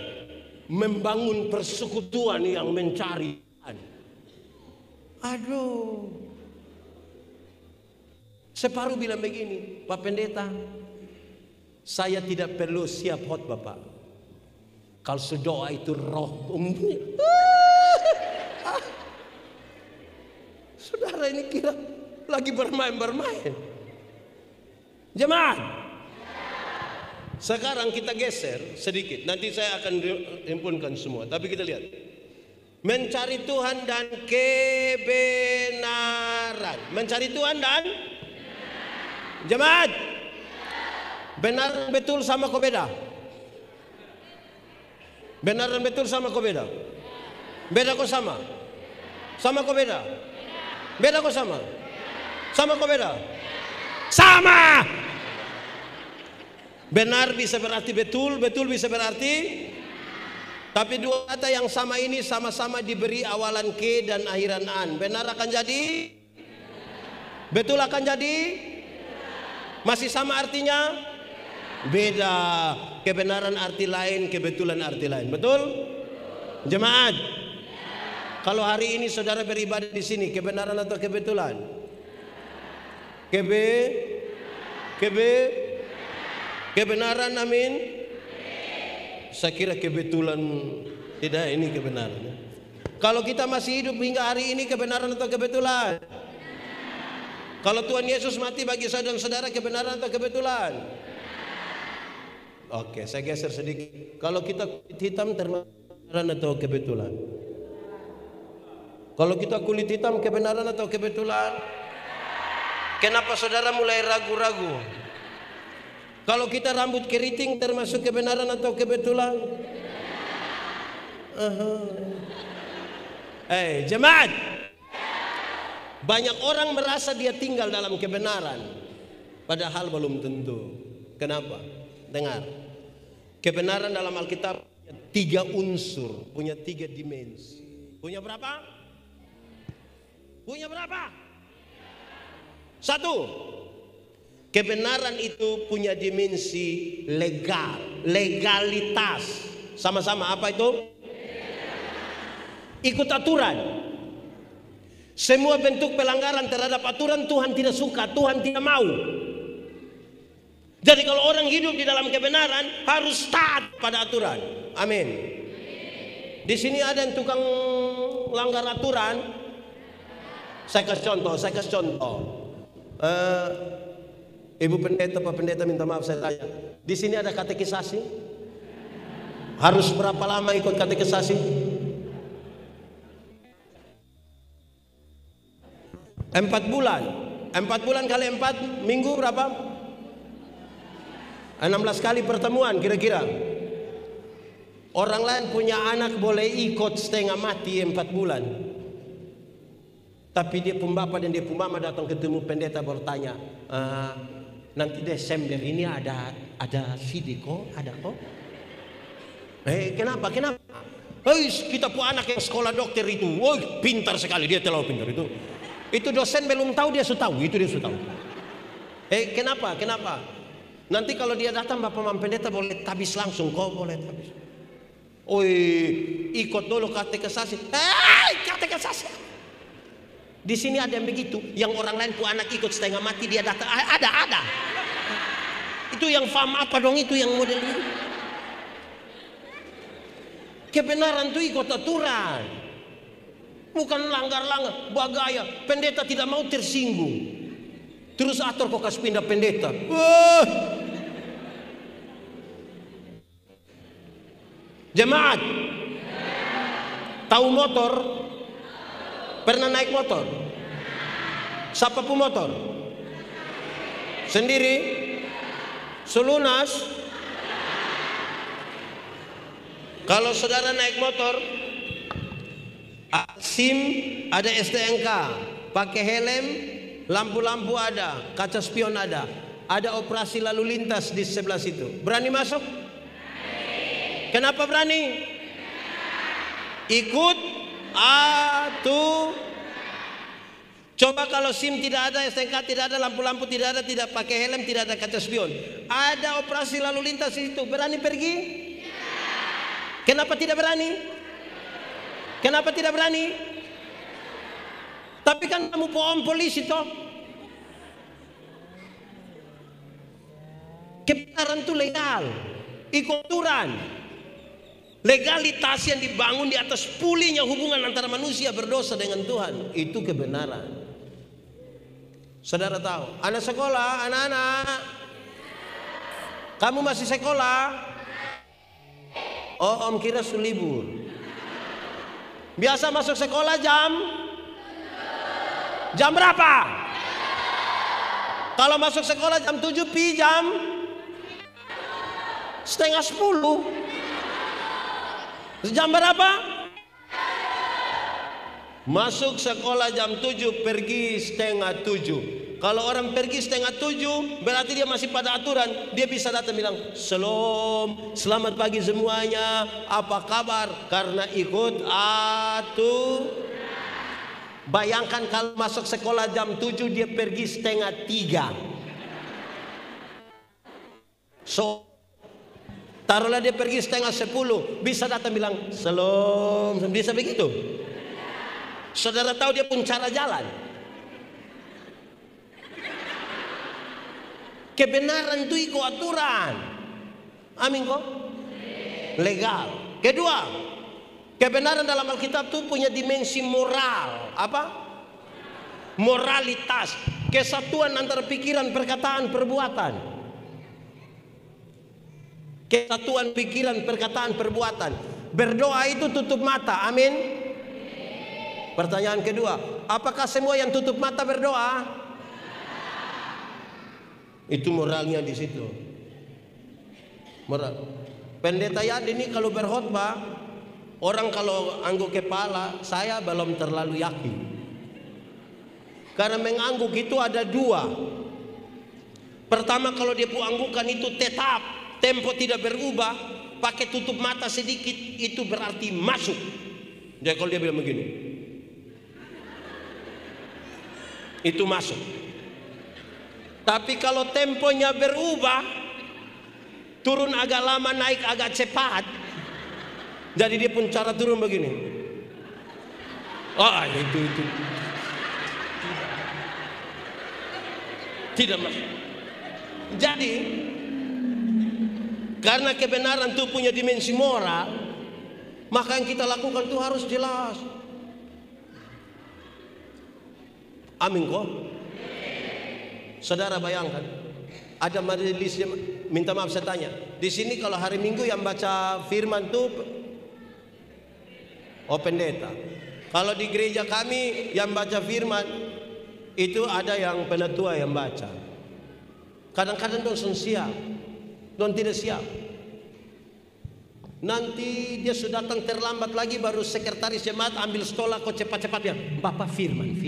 membangun persekutuan yang mencari. Aduh, separuh bilang begini, Pak Pendeta, saya tidak perlu siap khotbah Pak. Kalau sedoa itu roh. Saudara ini kira lagi bermain-bermain. Jemaat, sekarang kita geser sedikit. Nanti saya akan himpunkan semua. Tapi kita lihat. Mencari Tuhan dan kebenaran. Mencari Tuhan dan jemaat. Benar betul sama kau beda? Benaran betul sama kau beda? Beda kau sama? Sama kau beda? Beda kau sama? Sama kau beda? Sama. Benar bisa berarti betul, betul bisa berarti. Tapi dua kata yang sama ini sama-sama diberi awalan ke dan akhiran an. Benar akan jadi? Betul akan jadi? Masih sama artinya? Beda. Kebenaran arti lain, kebetulan arti lain. Betul? Jemaat. Kalau hari ini saudara beribadah di sini, kebenaran atau kebetulan? Kebenaran, amin. Saya kira kebetulan, tidak, ini kebenaran. Kalau kita masih hidup hingga hari ini, kebenaran atau kebetulan? Kalau Tuhan Yesus mati bagi saudara-saudara, kebenaran atau kebetulan? Oke, saya geser sedikit. Kalau kita kulit hitam, kebenaran atau kebetulan? Kalau kita kulit hitam, kebenaran atau kebetulan? Kenapa saudara mulai ragu-ragu? Kalau kita rambut keriting termasuk kebenaran atau kebetulan? Jemaat. Banyak orang merasa dia tinggal dalam kebenaran, padahal belum tentu. Kenapa? Dengar. Kebenaran dalam Alkitab punya 3 unsur, punya 3 dimensi. Punya berapa? Punya berapa? 1. Kebenaran itu punya dimensi legal, legalitas. Sama-sama apa itu? Ikut aturan. Semua bentuk pelanggaran terhadap aturan Tuhan tidak suka, Tuhan tidak mau. Jadi kalau orang hidup di dalam kebenaran harus taat pada aturan. Amin. Di sini ada yang tukang langgar aturan. Saya kasih contoh. Ibu pendeta, Pak Pendeta, minta maaf saya tanya. Di sini ada katekisasi? Harus berapa lama ikut katekisasi? 4 bulan. 4 bulan kali 4 minggu berapa? 16 kali pertemuan kira-kira. Orang lain punya anak boleh ikut setengah mati 4 bulan. Tapi dia pun bapak dan dia pun mama datang ketemu pendeta bertanya, nanti Desember ini ada sidik kok, ada kok? Kenapa? Kita pun anak yang sekolah dokter itu, pintar sekali, dia terlalu pintar itu. Itu dosen belum tahu, dia sudah tahu, itu dia sudah tahu. Kenapa? Nanti kalau dia datang bapak mama pendeta boleh tabis langsung, kok boleh tabis. Ikut dulu katekisasi. Katekisasi. Di sini ada yang begitu, yang orang lain pun anak ikut setengah mati dia datang, ada. Itu yang paham apa dong itu yang model ini? Kebenaran itu ikut aturan, bukan langgar-langgar, bagaya. Pendeta tidak mau tersinggung, terus atur kok kasih pindah pendeta. Jemaat, tahu motor? Pernah naik motor? Siapa pun motor? Sendiri? Selunas? Kalau saudara naik motor, SIM ada, STNK, pakai helm, lampu-lampu ada, kaca spion ada operasi lalu lintas di sebelah situ. Berani masuk? Kenapa berani? Ikut Coba kalau SIM tidak ada, STNK tidak ada, lampu-lampu tidak ada, tidak pakai helm, tidak ada kaca spion, ada operasi lalu lintas di situ, berani pergi? Kenapa tidak berani? Tapi kan kamu pohon polisi toh. Kebenaran itu legal, ikut aturan. Legalitas yang dibangun di atas pulihnya hubungan antara manusia berdosa dengan Tuhan, itu kebenaran. Saudara tahu, anak sekolah, anak-anak, kamu masih sekolah? Om kira libur. Biasa masuk sekolah jam berapa? Kalau masuk sekolah jam 7, pi jam setengah 10. Jam berapa? Masuk sekolah jam 7, pergi setengah 7. Kalau orang pergi setengah 7, berarti dia masih pada aturan. Dia bisa datang bilang, selamat pagi semuanya, apa kabar? Karena ikut aturan. Bayangkan kalau masuk sekolah jam 7, dia pergi setengah 3. Taruhlah dia pergi setengah 10, bisa datang bilang, bisa begitu? Saudara tahu dia pun cara jalan. Kebenaran itu ikut aturan. Amin kok? Legal. Kedua, kebenaran dalam Alkitab itu punya dimensi moral. Apa? Moralitas. Kesatuan antara pikiran, perkataan, perbuatan. Kesatuan pikiran, perkataan, perbuatan. Berdoa itu tutup mata. Amin. Pertanyaan kedua, apakah semua yang tutup mata berdoa? Itu moralnya di situ. Moral. Pendeta Yadi ini kalau berkhotbah, orang kalau angguk kepala, saya belum terlalu yakin. Karena mengangguk itu ada dua. Pertama, kalau dia anggukkan itu tetap, tempo tidak berubah, pakai tutup mata sedikit, itu berarti masuk. Jadi kalau dia bilang begini, itu masuk. Tapi kalau temponya berubah, turun agak lama, naik agak cepat, jadi dia pun cara turun begini. Itu tidak masuk. Jadi karena kebenaran itu punya dimensi moral, maka yang kita lakukan itu harus jelas. Amin kok? Saudara bayangkan, ada majelis, minta maaf saya tanya, di sini kalau hari Minggu yang baca firman itu pendeta. Kalau di gereja kami yang baca firman Itu ada yang penatua yang baca. Kadang-kadang dong siap, dong tidak siap. Nanti dia sudah datang terlambat lagi, baru sekretaris jemaat ambil stola kok cepat-cepatnya. Bapak firman.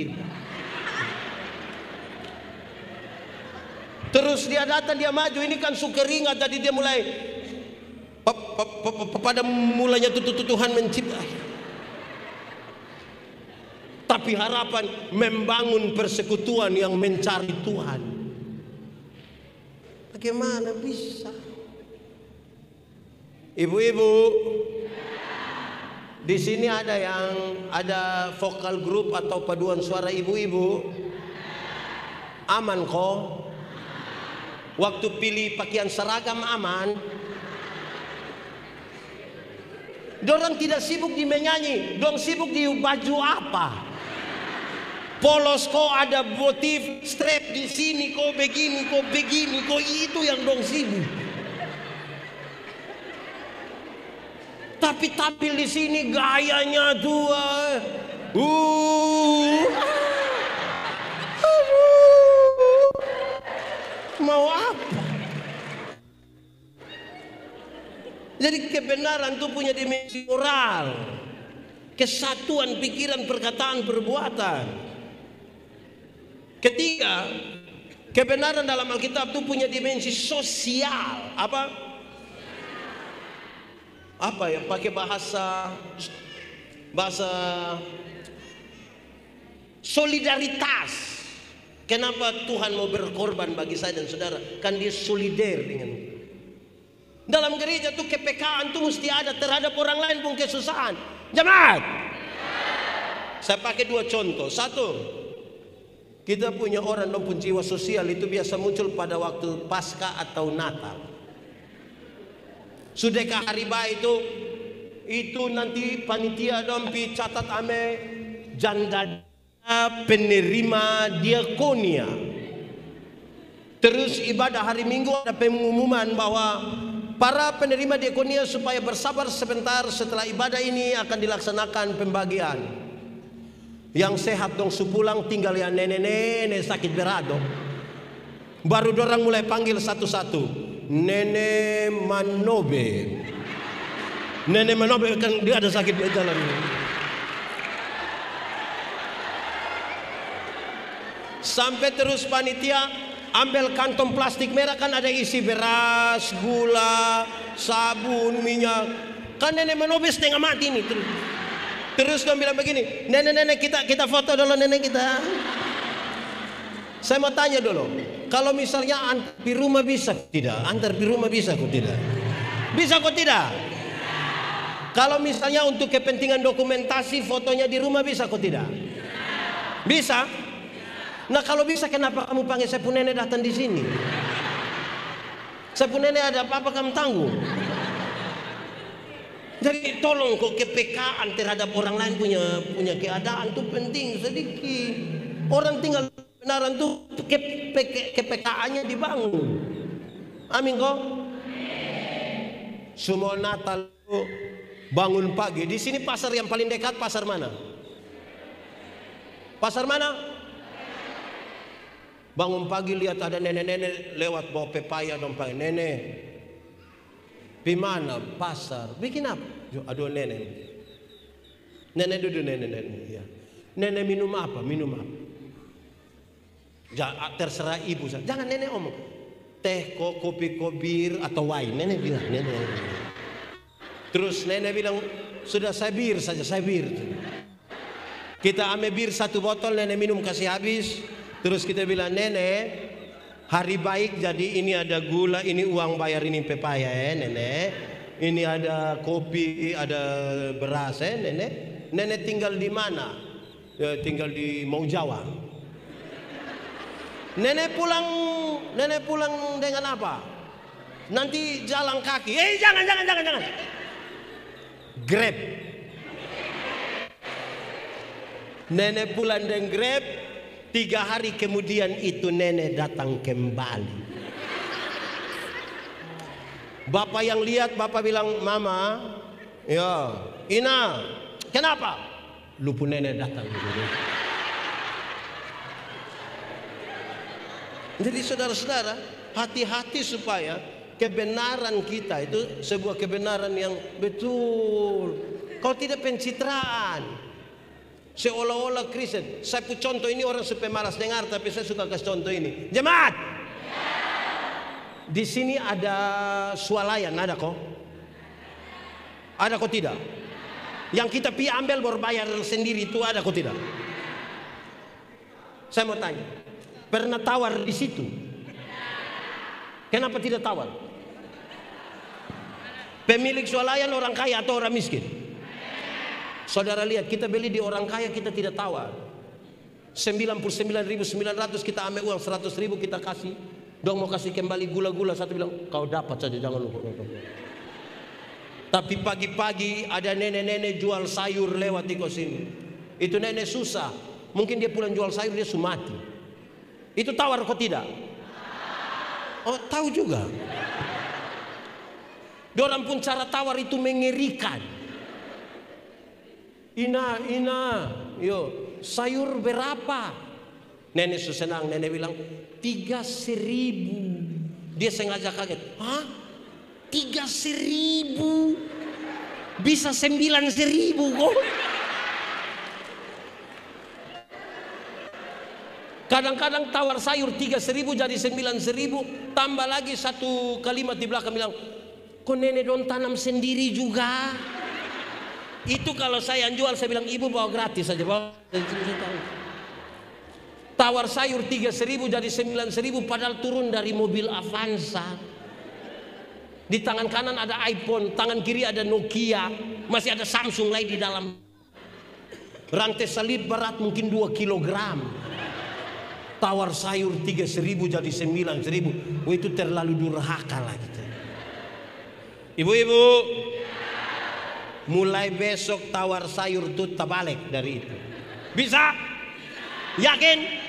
Terus dia datang, dia maju, ini kan sukeringat, jadi dia mulai pada mulanya Tuhan mencipta. Tapi harapan membangun persekutuan yang mencari Tuhan. Bagaimana bisa? Ibu-ibu, di sini ada vokal grup atau paduan suara ibu-ibu. Aman kok? Waktu pilih pakaian seragam aman? Dorang tidak sibuk di menyanyi, dorang sibuk di baju apa? Polos kok ada motif strap di sini, kok begini, kok itu yang dong sibuk. Tapi tampil di sini gayanya tua. Mau apa? Jadi kebenaran itu punya dimensi moral, kesatuan pikiran, perkataan, perbuatan. Ketiga, kebenaran dalam Alkitab itu punya dimensi sosial. Apa ya? Pakai bahasa solidaritas. Kenapa Tuhan mau berkorban bagi saya dan saudara? Kan dia solider dengan. Dalam gereja tuh kepekaan tuh mesti ada terhadap orang lain pun kesusahan. Jemaat, saya pakai 2 contoh. Satu, kita punya orang yang punya jiwa sosial, itu biasa muncul pada waktu Paskah atau Natal. Sudahkah hari baik itu nanti panitia dompi catat ame janda penerima diakonia. Terus ibadah hari Minggu ada pengumuman bahwa para penerima diakonia supaya bersabar sebentar, setelah ibadah ini akan dilaksanakan pembagian. Yang sehat dong sepulang, tinggal yang nenek-nenek sakit berat dong. Baru dorang mulai panggil satu-satu. Nenek Manobe. Nenek Manobe kan dia ada sakit di jalan. Sampai terus panitia ambil kantong plastik merah, kan ada isi beras, gula, sabun, minyak. Kan nenek Manobe setengah mati nih. Terus dia bilang begini, nenek kita foto dulu nenek kita. Saya mau tanya dulu, kalau misalnya antar di rumah bisa tidak? Antar di rumah bisa kok tidak? Bisa kok tidak? Kalau misalnya untuk kepentingan dokumentasi fotonya di rumah bisa kok tidak? Bisa? Nah kalau bisa kenapa kamu panggil saya pun nenek datang di sini? Saya pun nenek ada apa-apa kamu tanggung? Jadi tolong kok kepekaan terhadap orang lain punya keadaan tuh penting sedikit. Orang tinggal kebenaran tuh kepekaannya dibangun. Amin kok. Semua Natal bangun pagi. Di sini pasar yang paling dekat pasar mana? Pasar mana? Bangun pagi lihat ada nenek-nenek lewat bawa pepaya dong panggil nenek. Di mana pasar? Bikin apa? Aduh nenek. Nenek duduk nenek. Ya. Nenek minum apa? Minum apa? Terserah ibu. Jangan nenek omong. Teh, kopi, bir atau wine. Nenek bilang. Nenek. Terus nenek bilang sudah saya bir saja, saya bir. Kita ambil bir 1 botol, nenek minum kasih habis. Terus kita bilang nenek, hari baik jadi ini ada gula, ini uang bayar ini pepaya ya nenek. Ini ada kopi, ada beras ya nenek. Nenek tinggal di mana? Ya, tinggal di Mau Jawa. Nenek pulang dengan apa? Nanti jalan kaki. Jangan. Grab. Nenek pulang dengan Grab. 3 hari kemudian itu nenek datang kembali. Bapak yang lihat, bapak bilang, mama, ya, Ina, kenapa? Lupa nenek datang. Jadi saudara-saudara, hati-hati supaya kebenaran kita itu sebuah kebenaran yang betul. Kalau tidak pencitraan, seolah-olah Kristen. Saya pun contoh ini orang supaya malas dengar, tapi saya suka kasih contoh ini. Jemaat, di sini ada swalayan, ada kok? Ada kok tidak? Yang kita pi ambil berbayar sendiri itu ada kok tidak? Saya mau tanya, pernah tawar di situ? Kenapa tidak tawar? Pemilik swalayan orang kaya atau orang miskin? Saudara lihat, kita beli di orang kaya, kita tidak tawar. 99.900 kita ambil uang 100.000 kita kasih. Dong mau kasih kembali gula-gula, satu bilang kau dapat saja, jangan lupa. Tapi pagi-pagi ada nenek-nenek jual sayur lewat di sini. Itu nenek susah, mungkin dia pulang jual sayur dia sumati. Itu tawar kok tidak? Oh tahu juga. Dorang pun cara tawar itu mengerikan. Ina, yo sayur berapa? Nenek senang, nenek bilang 3.000. Dia sengaja kaget. Hah? 3.000? Bisa 9.000 kok. Kadang-kadang tawar sayur 3.000 jadi 9.000. Tambah lagi satu kalimat di belakang bilang, kok nenek don tanam sendiri juga? Itu kalau saya yang jual, saya bilang ibu bawa gratis saja, bawa. Tawar sayur 3.000 jadi 9.000, padahal turun dari mobil Avanza. Di tangan kanan ada iPhone, tangan kiri ada Nokia, masih ada Samsung lain di dalam. Rantai salib berat mungkin 2 kilogram. Tawar sayur 3.000 jadi 9.000. Oh, itu terlalu durhaka lah kita. Ibu-ibu, mulai besok tawar sayur itu terbalik dari itu. Bisa? Yakin?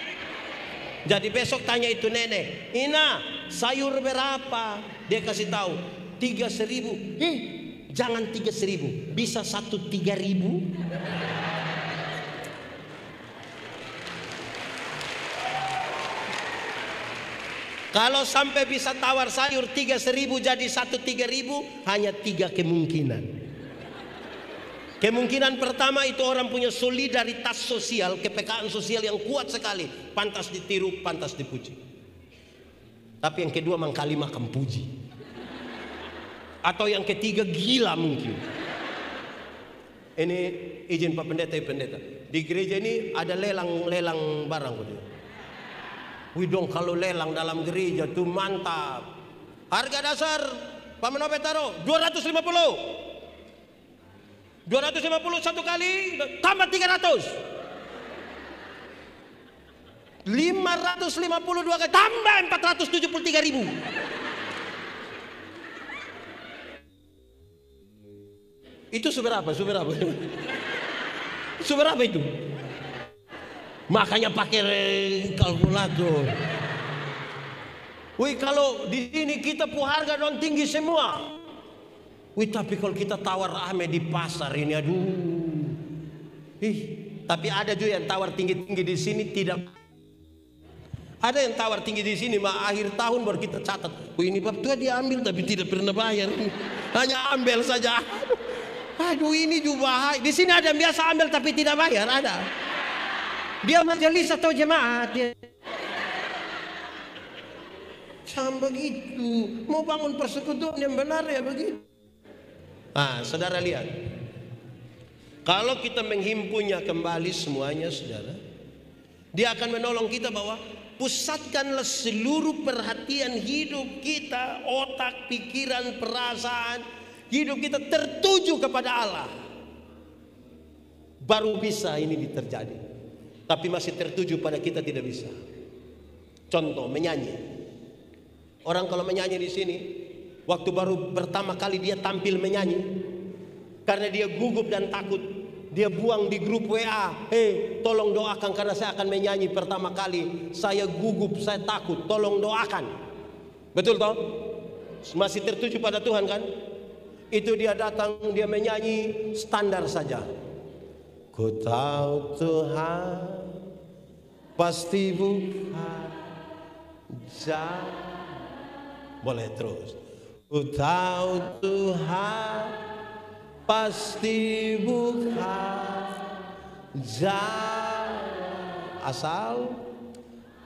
Jadi besok tanya itu nenek, Ina sayur berapa? Dia kasih tahu 3.000. Jangan 3.000, bisa 3.000. Kalau sampai bisa tawar sayur 3.000 jadi 3.000, hanya 3 kemungkinan. Kemungkinan pertama itu orang punya solidaritas sosial, kepekaan sosial yang kuat sekali, pantas ditiru, pantas dipuji. Tapi yang kedua mangkali makan puji. Atau yang ketiga gila mungkin. Ini izin Pak Pendeta, di gereja ini ada lelang barang. Wih dong, kalau lelang dalam gereja tuh mantap. Harga dasar Pak Menope taruh 250. 250 satu kali tambah 300. 552 kali tambah 473.000. Itu seberapa? Seberapa itu? Makanya pakai kalkulator. Wih, kalau di sini kita harga don tinggi semua. Wih, tapi kalau kita tawar ame di pasar ini, aduh. Tapi ada juga yang tawar tinggi-tinggi di sini tidak. Ada yang tawar tinggi di sini, akhir tahun baru kita catat. Wih, ini bab tua dia ambil tapi tidak pernah bayar. Hanya ambil saja. Aduh, ini juga di sini ada yang biasa ambil tapi tidak bayar, ada. Dia majelis atau jemaat dia. Jangan begitu. Mau bangun persekutuan yang benar ya begitu. Saudara lihat, kalau kita menghimpunnya kembali semuanya, saudara, dia akan menolong kita bahwa pusatkanlah seluruh perhatian hidup kita, otak, pikiran, perasaan, hidup kita tertuju kepada Allah. Baru bisa ini terjadi. Tapi masih tertuju pada kita tidak bisa. Contoh, menyanyi. Orang kalau menyanyi di sini, waktu baru pertama kali dia tampil menyanyi, karena dia gugup dan takut, dia buang di grup WA, tolong doakan karena saya akan menyanyi pertama kali, saya gugup, saya takut, tolong doakan. Betul toh? Masih tertuju pada Tuhan kan? Itu dia datang, dia menyanyi standar saja. Ku tahu Tuhan pasti bukan Boleh terus. Ku tahu Tuhan pasti bukan jalan,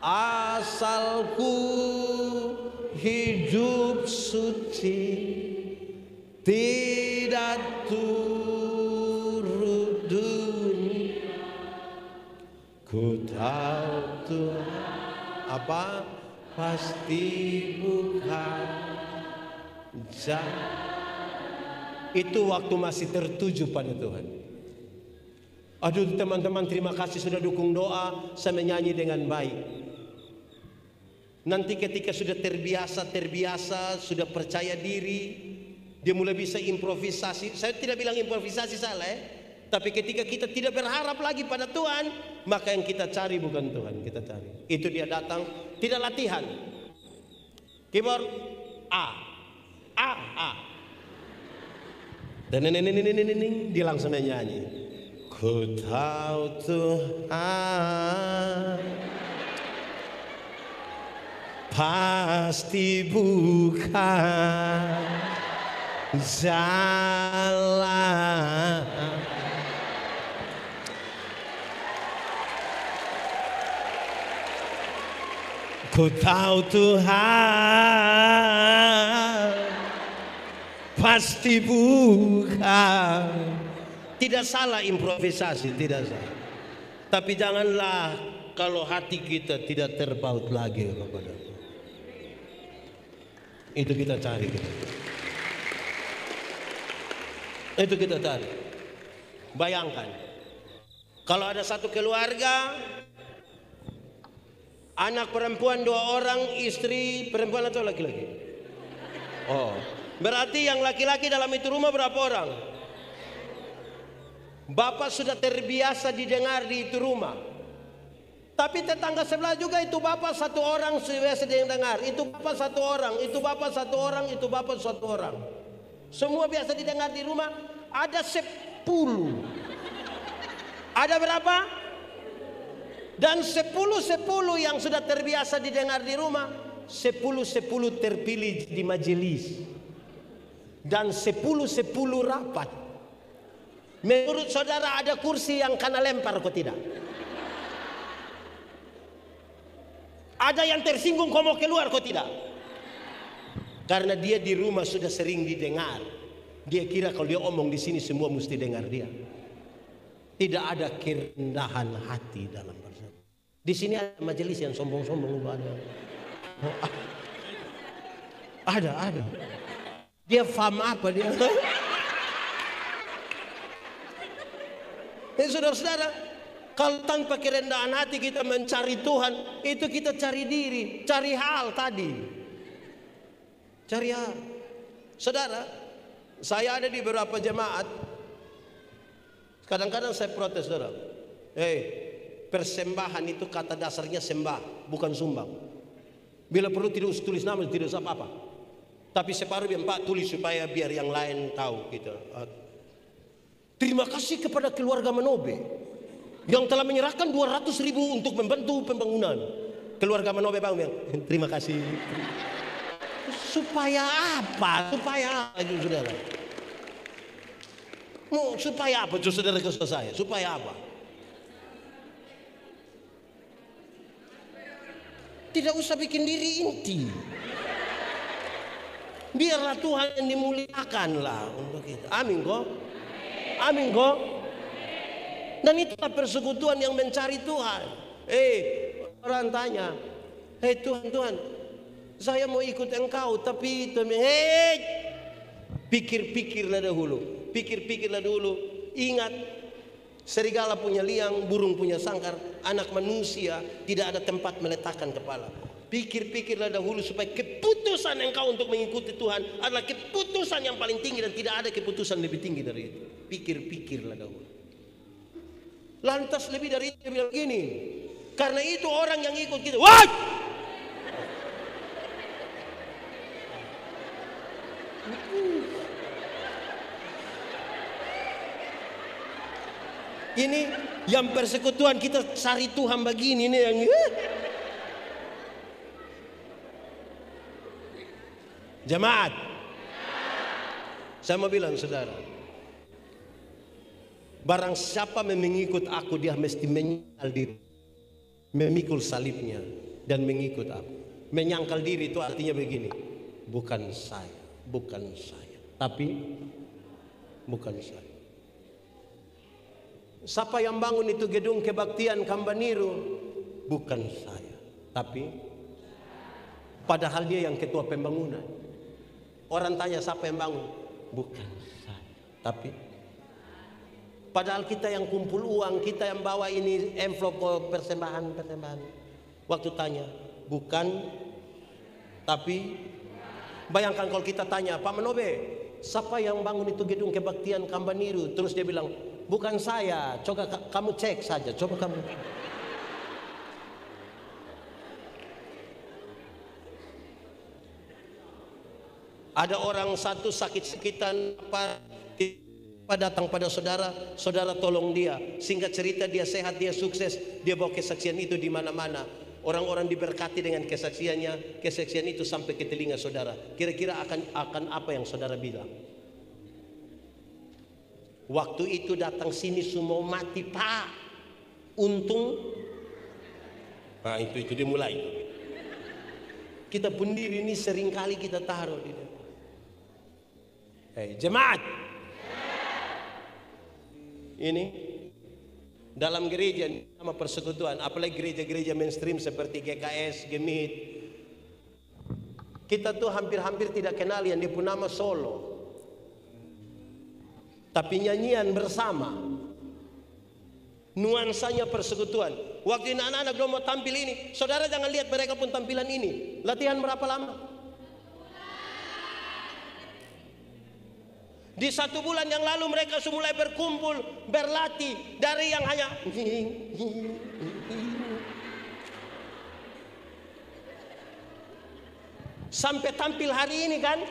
asalku hidup suci, tidak turut dunia. Ku tahu Tuhan apa pasti bukan jalan. Itu waktu masih tertuju pada Tuhan. Aduh teman-teman, terima kasih sudah dukung doa. Saya menyanyi dengan baik. Nanti ketika sudah terbiasa, sudah percaya diri, dia mulai bisa improvisasi. Saya tidak bilang improvisasi salah ya. Tapi ketika kita tidak berharap lagi pada Tuhan, maka yang kita cari bukan Tuhan, kita cari. Itu dia datang, tidak latihan. Keyboard A. Dan dia langsung nyanyi. Ku tahu Tuhan pasti bukan jalan, ku tahu Tuhan pasti bukan. Tidak salah improvisasi, tidak salah. Tapi janganlah kalau hati kita tidak terpaut lagi kepada Tuhan. Itu kita cari. Itu kita cari. Bayangkan, kalau ada satu keluarga, anak perempuan 2 orang, istri perempuan atau laki-laki? Oh, berarti yang laki-laki dalam itu rumah berapa orang? Bapak sudah terbiasa didengar di itu rumah. Tapi tetangga sebelah juga itu bapak 1 orang biasa didengar. Itu bapak 1 orang, itu bapak 1 orang, itu bapak 1 orang. Semua biasa didengar di rumah. Ada 10. Ada berapa? Dan 10 yang sudah terbiasa didengar di rumah, 10 terpilih di majelis. Dan 10 rapat. Menurut saudara ada kursi yang kena lempar kok tidak? Ada yang tersinggung kok mau keluar kok tidak? Karena dia di rumah sudah sering didengar. Dia kira kalau dia omong di sini semua mesti dengar dia. Tidak ada kerendahan hati dalam bersama. Di sini ada majelis yang sombong-sombong ada. Ada. Dia faham apa dia? Saudara-saudara, kalau tanpa kerendahan hati kita mencari Tuhan, itu kita cari diri, cari hal tadi. Cari hal. Saudara, saya ada di beberapa jemaat. Kadang-kadang saya protes, saudara. Persembahan itu kata dasarnya sembah, bukan sumbang. Bila perlu tidak usah tulis nama, tidak usah apa-apa. Tapi separuh yang Pak tulis supaya biar yang lain tahu gitu. Terima kasih kepada keluarga Manobe yang telah menyerahkan 200.000 untuk membantu pembangunan. Keluarga Manobe bilang, terima kasih. Supaya apa? Supaya apa itu saudara? Supaya apa itu saudara ke saya? Supaya apa? Tidak usah bikin diri inti. Biarlah Tuhan yang dimuliakan lah untuk kita. Amin kok. Amin kok. Dan itulah persekutuan yang mencari Tuhan. Orang tanya, Tuhan, saya mau ikut Engkau, tapi pikir-pikirlah dahulu. Pikir-pikirlah dulu. Ingat, serigala punya liang, burung punya sangkar, anak manusia tidak ada tempat meletakkan kepala. Pikir-pikirlah dahulu supaya keputusan engkau untuk mengikuti Tuhan adalah keputusan yang paling tinggi dan tidak ada keputusan lebih tinggi dari itu. Pikir-pikirlah dahulu. Lantas lebih dari itu dia bilang begini, karena itu orang yang ikut kita, wah! Ini yang persekutuan kita cari Tuhan begini nih yang Jemaat, saya mau bilang saudara, barang siapa mengikut aku, dia mesti menyangkal diri, memikul salibnya dan mengikut aku. Menyangkal diri itu artinya begini, bukan saya, tapi bukan saya. Siapa yang bangun itu gedung kebaktian Kambaniru? Bukan saya, tapi padahal dia yang ketua pembangunan. Orang tanya siapa yang bangun? Bukan saya, tapi padahal kita yang kumpul uang, kita yang bawa ini envelope persembahan. Waktu tanya, bukan, tapi bayangkan kalau kita tanya, Pak Manobe, siapa yang bangun itu gedung kebaktian Kambaniru? Terus dia bilang, bukan saya. Coba kamu cek saja, coba kamu. Ada orang satu sakit-sakitan, apa datang pada saudara, saudara tolong dia. Singkat cerita dia sehat, dia sukses, dia bawa kesaksian itu di mana-mana. Orang-orang diberkati dengan kesaksiannya, kesaksian itu sampai ke telinga saudara. Kira-kira akan apa yang saudara bilang? Waktu itu datang sini semua mati, Pak. Untung. Nah itu dimulai. Kita pun diri ini seringkali kita taruh di depan. Jemaat. Ini dalam gereja nama persekutuan, apalagi gereja-gereja mainstream seperti GKS, Gemit, kita tuh hampir-hampir tidak kenal yang dia pun nama solo, tapi nyanyian bersama, nuansanya persekutuan. Waktu anak-anak belum mau tampil ini, saudara jangan lihat mereka pun tampilan ini. Latihan berapa lama? Di 1 bulan yang lalu mereka sudah mulai berkumpul, berlatih dari yang hanya sampai tampil hari ini kan.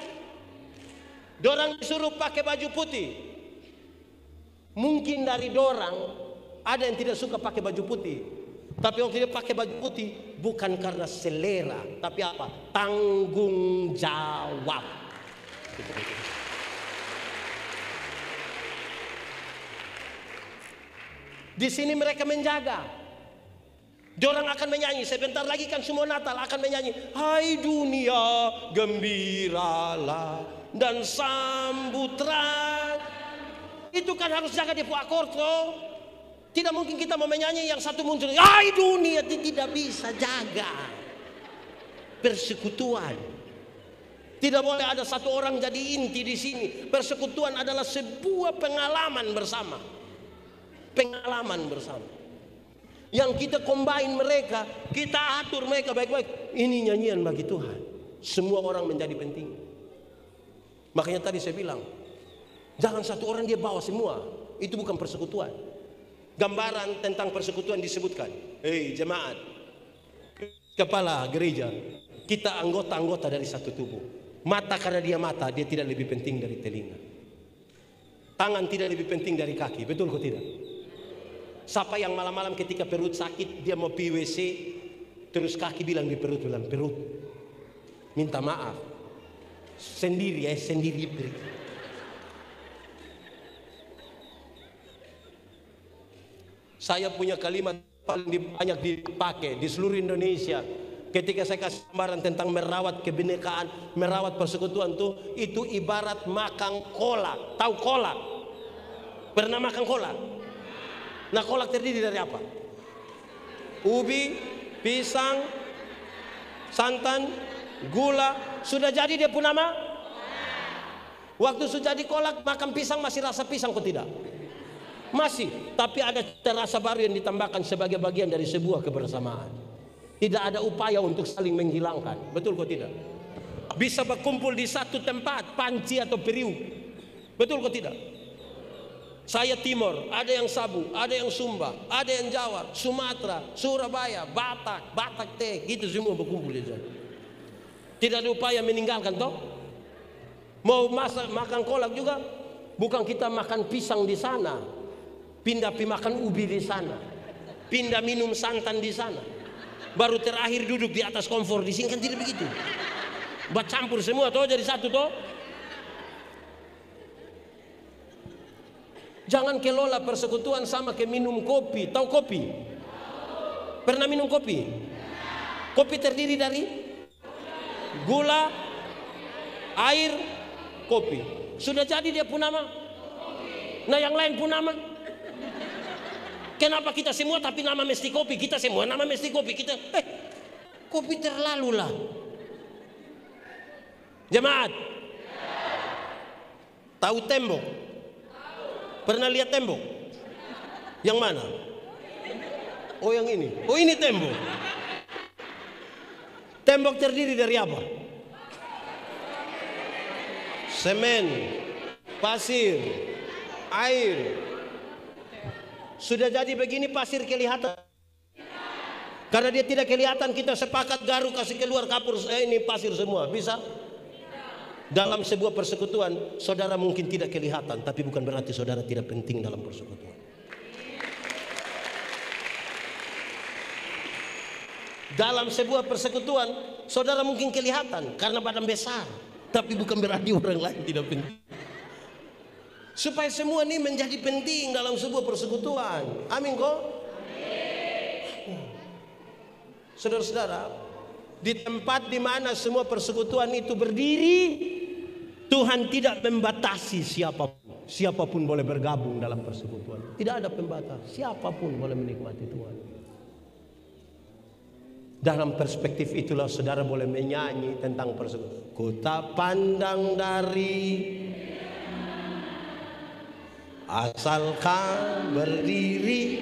Dorang disuruh pakai baju putih. Mungkin dari dorang ada yang tidak suka pakai baju putih. Tapi waktu dia pakai baju putih bukan karena selera, tapi apa? Tanggung jawab. Di sini mereka menjaga. Dorang akan menyanyi. Sebentar lagi kan semua Natal akan menyanyi. Hai dunia gembiralah dan sambutlah. Itu kan harus jaga di akord loh. Tidak mungkin kita mau menyanyi yang satu muncul. Hai dunia, tidak bisa jaga. Persekutuan. Tidak boleh ada satu orang jadi inti di sini. Persekutuan adalah sebuah pengalaman bersama. Pengalaman bersama yang kita combine mereka, kita atur mereka baik-baik. Ini nyanyian bagi Tuhan. Semua orang menjadi penting. Makanya tadi saya bilang, jangan satu orang dia bawa semua. Itu bukan persekutuan. Gambaran tentang persekutuan disebutkan, jemaat, kepala gereja, kita anggota-anggota dari satu tubuh. Mata karena dia mata, dia tidak lebih penting dari telinga. Tangan tidak lebih penting dari kaki. Betul kok tidak? Siapa yang malam-malam ketika perut sakit dia mau pi WC, terus kaki bilang di perut, minta maaf sendiri sendiri. Saya punya kalimat paling banyak dipakai di seluruh Indonesia ketika saya kasih gambaran tentang merawat kebinekaan, merawat persekutuan tuh, itu ibarat makan kolak. Tahu kolak? Pernah makan kolak? Nah, kolak terdiri dari apa? Ubi, pisang, santan, gula. Sudah jadi dia pun nama? Waktu sudah jadi kolak, makan pisang masih rasa pisang kok tidak? Masih, tapi ada rasa baru yang ditambahkan sebagai bagian dari sebuah kebersamaan. Tidak ada upaya untuk saling menghilangkan. Betul kok tidak? Bisa berkumpul di satu tempat, panci atau periuk. Betul kok tidak? Saya Timur, ada yang Sabu, ada yang Sumba, ada yang Jawa, Sumatera, Surabaya, Batak Teh, gitu semua berkumpul di sana. Tidak ada upaya meninggalkan toh. Mau makan kolak juga, bukan kita makan pisang di sana, pindah makan ubi di sana, pindah minum santan di sana, baru terakhir duduk di atas kompor di sini, kan tidak begitu. Buat campur semua toh jadi satu toh. Jangan kelola persekutuan sama kayak minum kopi. Tahu kopi? Pernah minum kopi? Kopi terdiri dari gula, air, kopi. Sudah jadi dia pun nama. Nah yang lain pun nama. Kenapa kita semua tapi nama mesti kopi? Kita semua nama mesti kopi. Kita kopi terlalu lah. Jemaat, tahu tembok? Pernah lihat tembok? Yang mana? Oh yang ini. Oh ini tembok. Tembok terdiri dari apa? Semen, pasir, air. Sudah jadi begini pasir kelihatan. Karena dia tidak kelihatan kita sepakat garu kasih keluar kapur ini pasir semua. Bisa? Dalam sebuah persekutuan saudara mungkin tidak kelihatan, tapi bukan berarti saudara tidak penting dalam persekutuan. Dalam sebuah persekutuan saudara mungkin kelihatan karena badan besar, tapi bukan berarti orang lain tidak penting. Supaya semua ini menjadi penting dalam sebuah persekutuan. Amin kok? Saudara-saudara, di tempat di mana semua persekutuan itu berdiri, Tuhan tidak membatasi siapapun. Siapapun boleh bergabung dalam persekutuan. Tidak ada pembatas. Siapapun boleh menikmati Tuhan. Dalam perspektif itulah saudara boleh menyanyi tentang persekutuan. Ku tak pandang dari asalkan berdiri,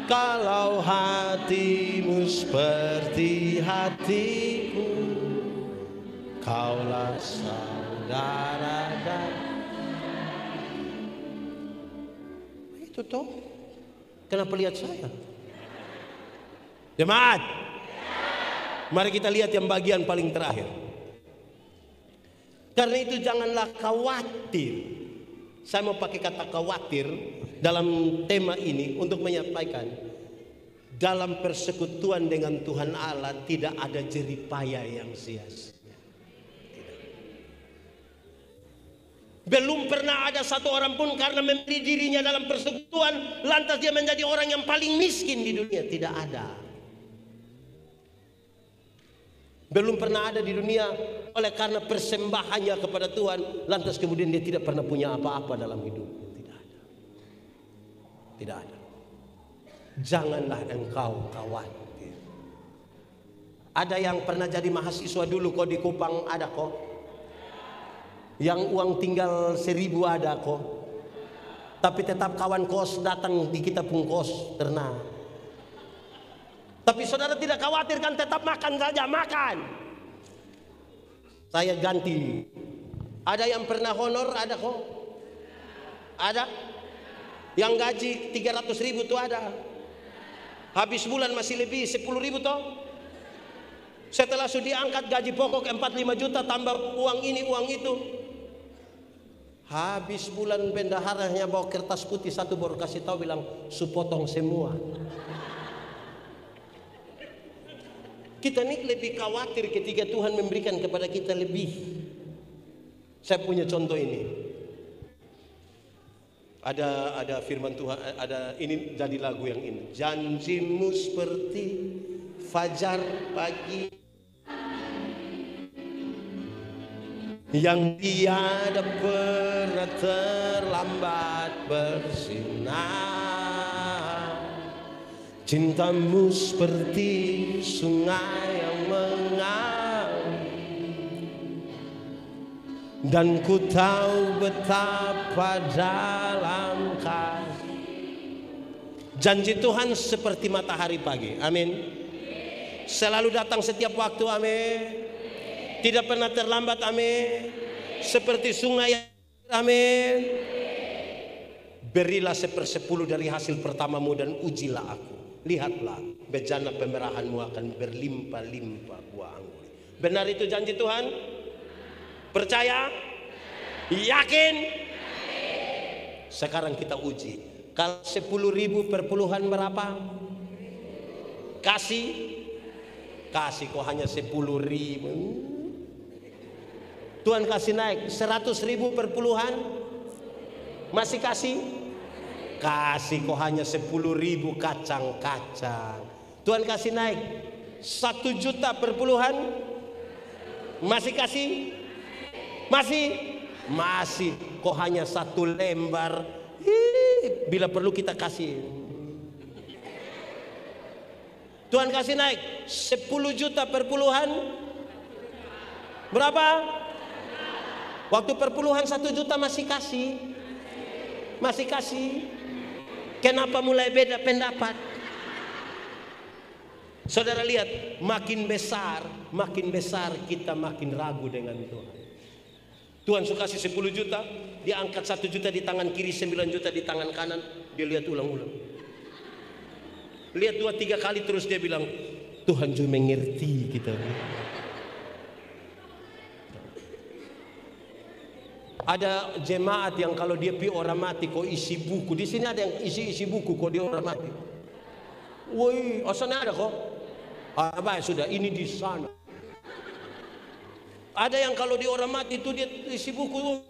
kalau hatimu seperti hatiku, kaulah saudara dan itu toh. Kenapa lihat saya? Jemaat, mari kita lihat yang bagian paling terakhir. Karena itu janganlah khawatir. Saya mau pakai kata khawatir dalam tema ini untuk menyampaikan, dalam persekutuan dengan Tuhan Allah tidak ada jeripaya yang sia-sia. Belum pernah ada satu orang pun karena memberi dirinya dalam persekutuan lantas dia menjadi orang yang paling miskin di dunia. Tidak ada. Belum pernah ada di dunia oleh karena persembahannya kepada Tuhan lantas kemudian dia tidak pernah punya apa-apa dalam hidupnya. Tidak ada. Tidak ada. Janganlah engkau khawatir. Ada yang pernah jadi mahasiswa dulu kok di Kupang, ada kok. Yang uang tinggal 1.000 ada kok. Tapi tetap kawan kos datang di kita pun kos ternak. Tapi saudara tidak khawatir kan, tetap makan saja, makan. Saya ganti. Ada yang pernah honor, ada kok. Ada. Yang gaji 300.000 tuh ada. Habis bulan masih lebih 10.000 toh. Setelah sudah diangkat gaji pokok 45 juta tambah uang ini uang itu. Habis bulan bendaharanya bawa kertas putih satu baru kasih tahu bilang supotong semua. Kita ini lebih khawatir ketika Tuhan memberikan kepada kita lebih. Saya punya contoh ini. Ada firman Tuhan, ada ini jadi lagu yang ini. Janjimu seperti fajar pagi yang tiada pernah terlambat bersinar. Cintamu seperti sungai yang mengalir, dan ku tahu betapa dalam kasih. Janji Tuhan seperti matahari pagi, amin. Selalu datang setiap waktu, amin. Tidak pernah terlambat, amin. Seperti sungai yang amin. Berilah 1/10 dari hasil pertamamu dan ujilah aku. Lihatlah, bejana pemerahanmu akan berlimpah-limpah buah anggur. Benar itu janji Tuhan? Percaya? Yakin? Sekarang kita uji. Kalau 10.000 per puluhan berapa? Kasih Kasih kok hanya 10.000. Tuhan kasih naik 100.000 per puluhan. Masih kasih? Kasih kok hanya 10.000 kacang-kacang. Tuhan kasih naik 1 juta per puluhan. Masih kasih? Masih kok hanya 1 lembar. Bila perlu kita kasih. Tuhan kasih naik 10 juta per puluhan. Berapa? Waktu per puluhan 1 juta masih kasih. Kenapa mulai beda pendapat? Saudara lihat, makin besar kita makin ragu dengan Tuhan. Tuhan suka kasih 10 juta, dia angkat 1 juta di tangan kiri, 9 juta di tangan kanan. Dia lihat ulang-ulang. Lihat 2-3 kali terus dia bilang, Tuhan juga mengerti kita. Ada jemaat yang kalau dia pi orang mati kok isi buku. Di sini ada yang isi buku kok dia orang mati. Woi, sana ada kok. Apa sudah ini di sana. Ada yang kalau dia orang mati itu dia isi buku.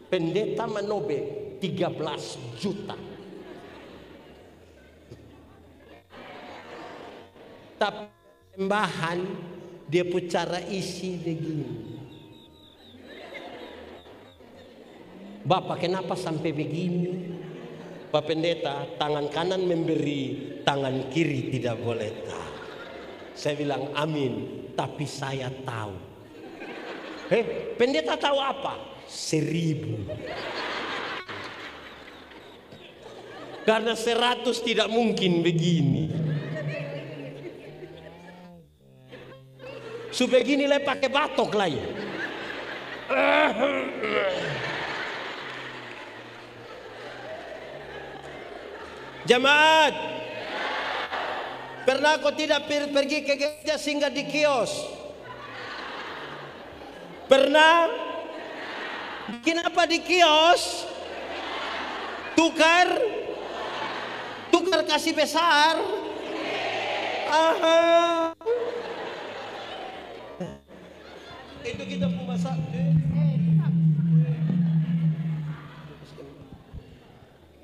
Pendeta Manobe 13 juta. Tapi sembahan dia pucara isi begini. Bapak kenapa sampai begini? Pak Pendeta, tangan kanan memberi, tangan kiri tidak boleh tahu. Saya bilang amin, tapi saya tahu. Pendeta tahu apa? 1.000. Karena 100 tidak mungkin begini. Supaya gini lah pakai batok lah ya. Jemaat, pernah kau tidak pergi ke gereja singgah di kios? Pernah? Kenapa di kios? Tukar kasih besar. Itu kita pun masak.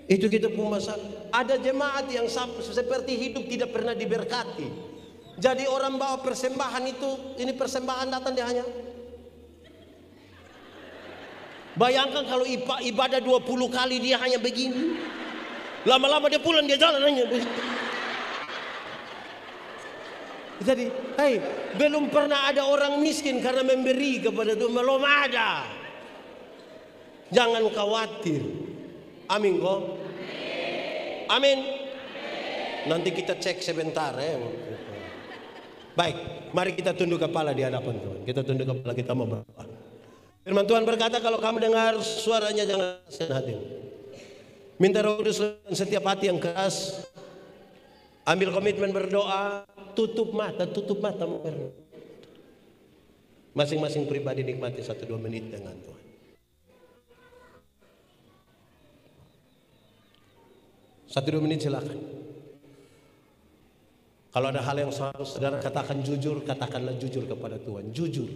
Itu kita pun masak. Ada jemaat yang seperti hidup tidak pernah diberkati. Jadi orang bawa persembahan itu, ini persembahan datang dia hanya. Bayangkan kalau ibadah 20 kali dia hanya begini. Lama-lama dia pulang dia jalan hanya. Jadi, belum pernah ada orang miskin karena memberi kepada Tuhan. Belum ada. Jangan khawatir. Amin kok. Amin. Nanti kita cek sebentar ya. Baik, mari kita tunduk kepala di hadapan Tuhan. Kita tunduk kepala, kita mau berdoa. Firman Tuhan berkata, kalau kamu dengar suaranya jangan keras hati. Minta Roh Kudus setiap hati yang keras. Ambil komitmen berdoa. Tutup mata mau berdoa. Masing-masing pribadi nikmati 1-2 menit dengan Tuhan. Satu 2 menit silakan. Kalau ada hal yang saudara katakan jujur, katakanlah jujur kepada Tuhan. Jujur.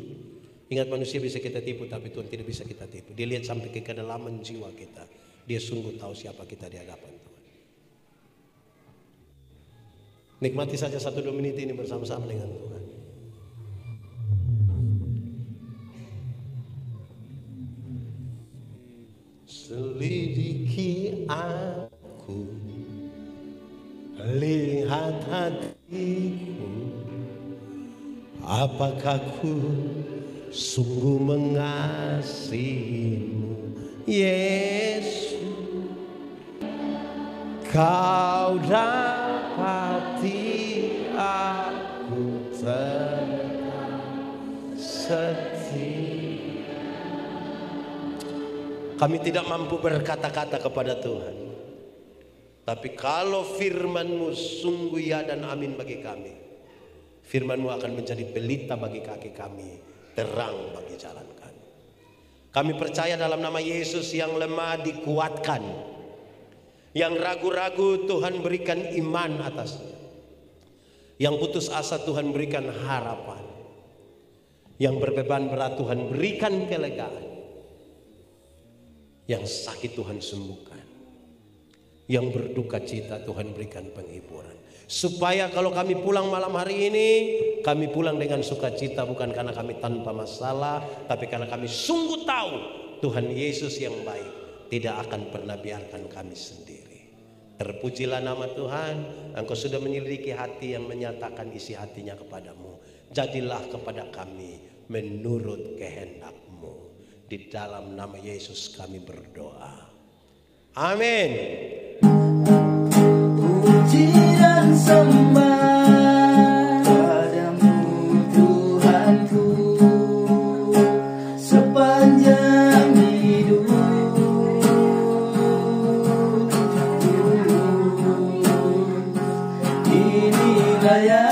Ingat, manusia bisa kita tipu, tapi Tuhan tidak bisa kita tipu. Dia lihat sampai ke kedalaman jiwa kita. Dia sungguh tahu siapa kita di hadapan Tuhan. Nikmati saja 1-2 menit ini bersama-sama dengan Tuhan. Selidiki aku, lihat hatiku, apakah ku sungguh mengasihimu, Yesus. Kau dapati aku tetap setia. Kami tidak mampu berkata-kata kepada Tuhan, tapi kalau firman-Mu sungguh ya dan amin bagi kami, firman-Mu akan menjadi pelita bagi kaki kami, terang bagi jalan kami. Kami percaya dalam nama Yesus, yang lemah dikuatkan, yang ragu-ragu Tuhan berikan iman atasnya, Yang putus asa Tuhan berikan harapan. Yang berbeban berat Tuhan berikan kelegaan. Yang sakit Tuhan sembuhkan. Yang berduka cita Tuhan berikan penghiburan. Supaya kalau kami pulang malam hari ini, kami pulang dengan sukacita, bukan karena kami tanpa masalah, tapi karena kami sungguh tahu Tuhan Yesus yang baik tidak akan pernah biarkan kami sendiri. Terpujilah nama Tuhan. Engkau sudah menyelidiki hati yang menyatakan isi hatinya kepadamu. Jadilah kepada kami menurut kehendak-Mu. Di dalam nama Yesus kami berdoa. Amin. Puji dan sembah padamu Tuhanku sepanjang hidup. Inilah yang